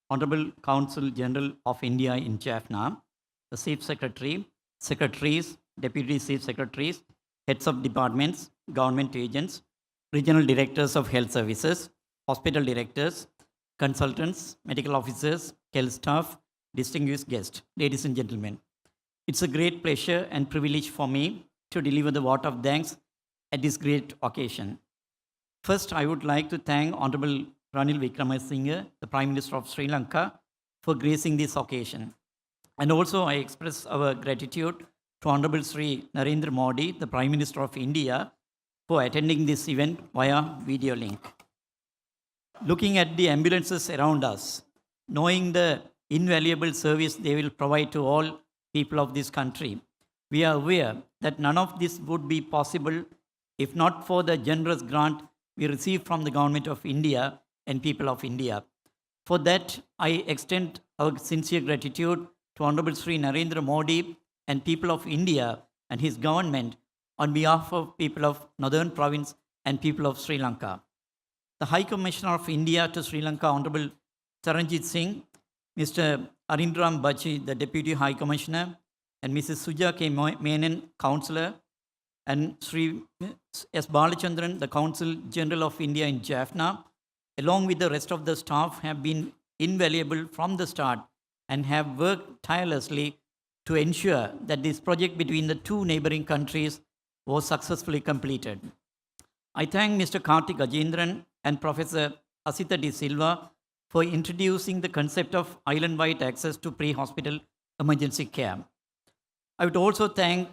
Honorable Consul General of India in Jaffna, the Chief Secretary, Secretaries, Deputy Chief Secretaries, Heads of Departments, Government Agents, Regional Directors of Health Services, Hospital Directors, Consultants, Medical Officers, Health Staff, distinguished guests, ladies and gentlemen. It's a great pleasure and privilege for me to deliver the vote of thanks at this great occasion. First, I would like to thank Honorable Ranil Wickremesinghe, the Prime Minister of Sri Lanka, for gracing this occasion. And also, I express our gratitude to Honorable Shri Narendra Modi, the Prime Minister of India, for attending this event via video link. Looking at the ambulances around us, knowing the invaluable service they will provide to all people of this country, we are aware that none of this would be possible if not for the generous grant we received from the Government of India and people of India. For that, I extend our sincere gratitude to Honorable Shri Narendra Modi and people of India and his government on behalf of people of Northern Province and people of Sri Lanka. The High Commissioner of India to Sri Lanka, Honorable Taranjit Singh, Mr. Arindram Bachi, the Deputy High Commissioner, and Mrs. Suja K. Menon, Councillor, and Shri S. Balachandran, the Consul General of India in Jaffna, along with the rest of the staff, have been invaluable from the start and have worked tirelessly to ensure that this project between the two neighboring countries was successfully completed. I thank Mr. Karthik Ajendran and Professor Asita De Silva for introducing the concept of island-wide access to pre-hospital emergency care. I would also thank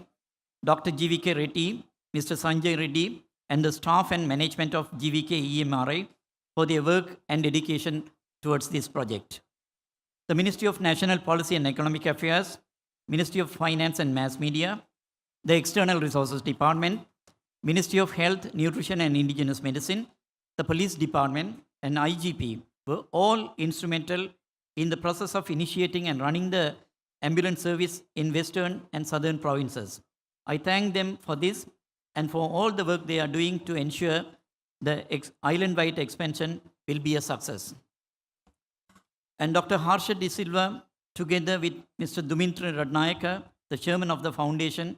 Dr. GVK Reddy, Mr. Sanjay Reddy, and the staff and management of GVK EMRI for their work and dedication towards this project. The Ministry of National Policy and Economic Affairs, Ministry of Finance and Mass Media, the External Resources Department, Ministry of Health, Nutrition and Indigenous Medicine, the Police Department, and IGP were all instrumental in the process of initiating and running the ambulance service in Western and Southern provinces. I thank them for this and for all the work they are doing to ensure the island-wide expansion will be a success. And Dr. Harsha De Silva, together with Mr. Dumintra Ratnayake, the chairman of the foundation,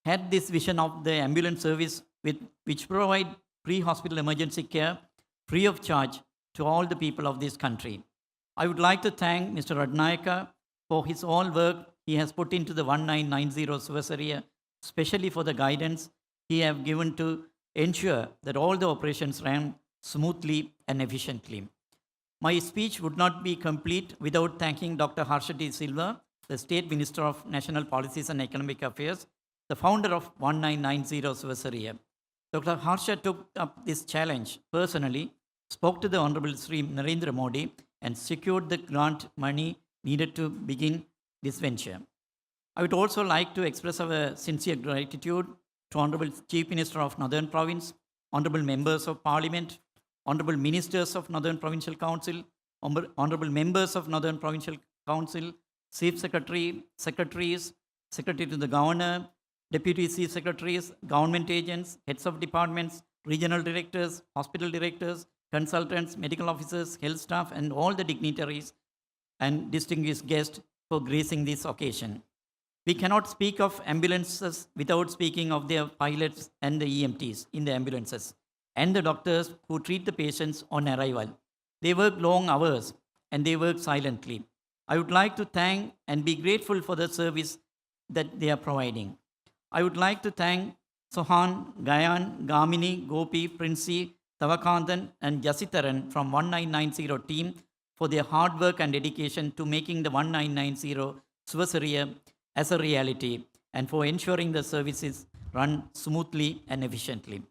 had this vision of the ambulance service which provide pre-hospital emergency care free of charge to all the people of this country. I would like to thank Mr. Ratnayake for his all work he has put into the 1990 Suez area, especially for the guidance he have given to ensure that all the operations ran smoothly and efficiently. My speech would not be complete without thanking Dr. Harsha De Silva, the State Minister of National Policies and Economic Affairs, the founder of 1990 Suez area. Dr. Harsha took up this challenge personally, spoke to the Honorable Shri Narendra Modi, and secured the grant money needed to begin this venture. I would also like to express our sincere gratitude to Honorable Chief Minister of Northern Province, Honorable Members of Parliament, Honorable Ministers of Northern Provincial Council, Honorable Members of Northern Provincial Council, Chief Secretary, Secretaries, Secretary to the Governor, Deputy Chief Secretaries, Government Agents, Heads of Departments, Regional Directors, Hospital Directors, Consultants, Medical Officers, Health Staff, and all the dignitaries and distinguished guests for gracing this occasion. We cannot speak of ambulances without speaking of their pilots and the EMTs in the ambulances, and the doctors who treat the patients on arrival. They work long hours and they work silently. I would like to thank and be grateful for the service that they are providing. I would like to thank Sohan, Gayan, Gamini, Gopi, Princey, Tavakandan and Jasitaran from 1990 team for their hard work and dedication to making the 1990 Suvasaria as a reality and for ensuring the services run smoothly and efficiently.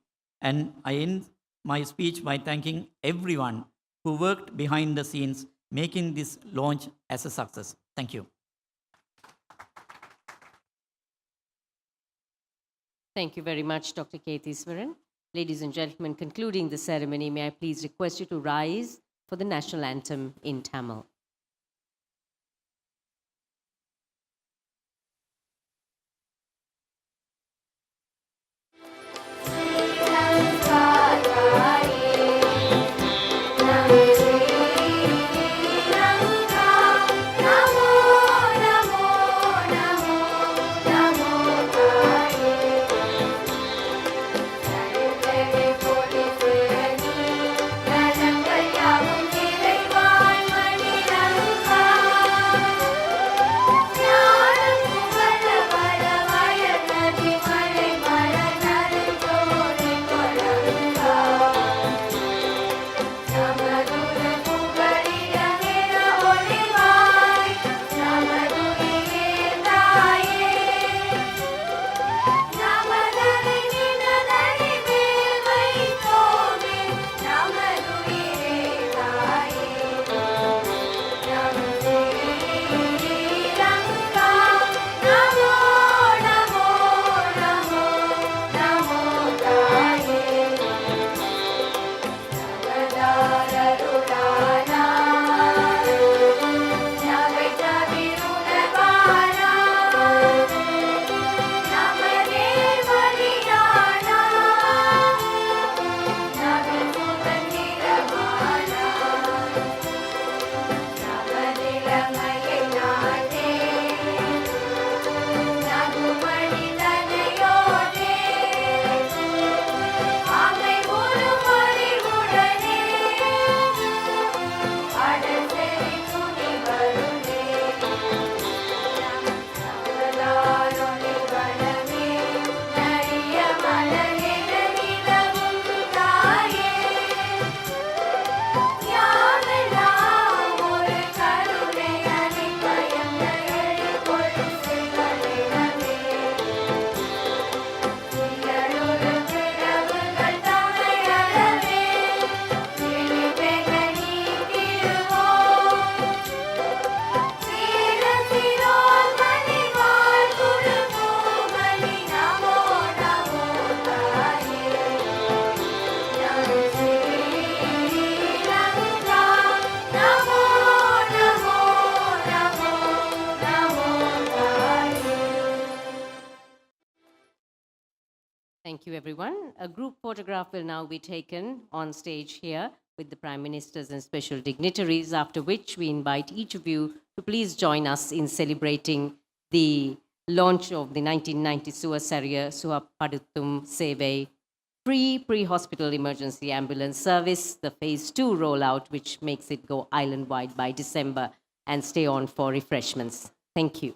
And I end my speech by thanking everyone who worked behind the scenes making this launch as a success. Thank you. Thank you very much, Dr. Kartheeswaran. Ladies and gentlemen, concluding the ceremony, may I please request you to rise for the national anthem in Tamil. Thank you, everyone. A group photograph will now be taken on stage here with the Prime Ministers and special dignitaries, after which we invite each of you to please join us in celebrating the launch of the 1990 Suvasaria Suhapaduttum Seve free pre-hospital emergency ambulance service, the phase 2 rollout, which makes it go island-wide by December, and stay on for refreshments. Thank you.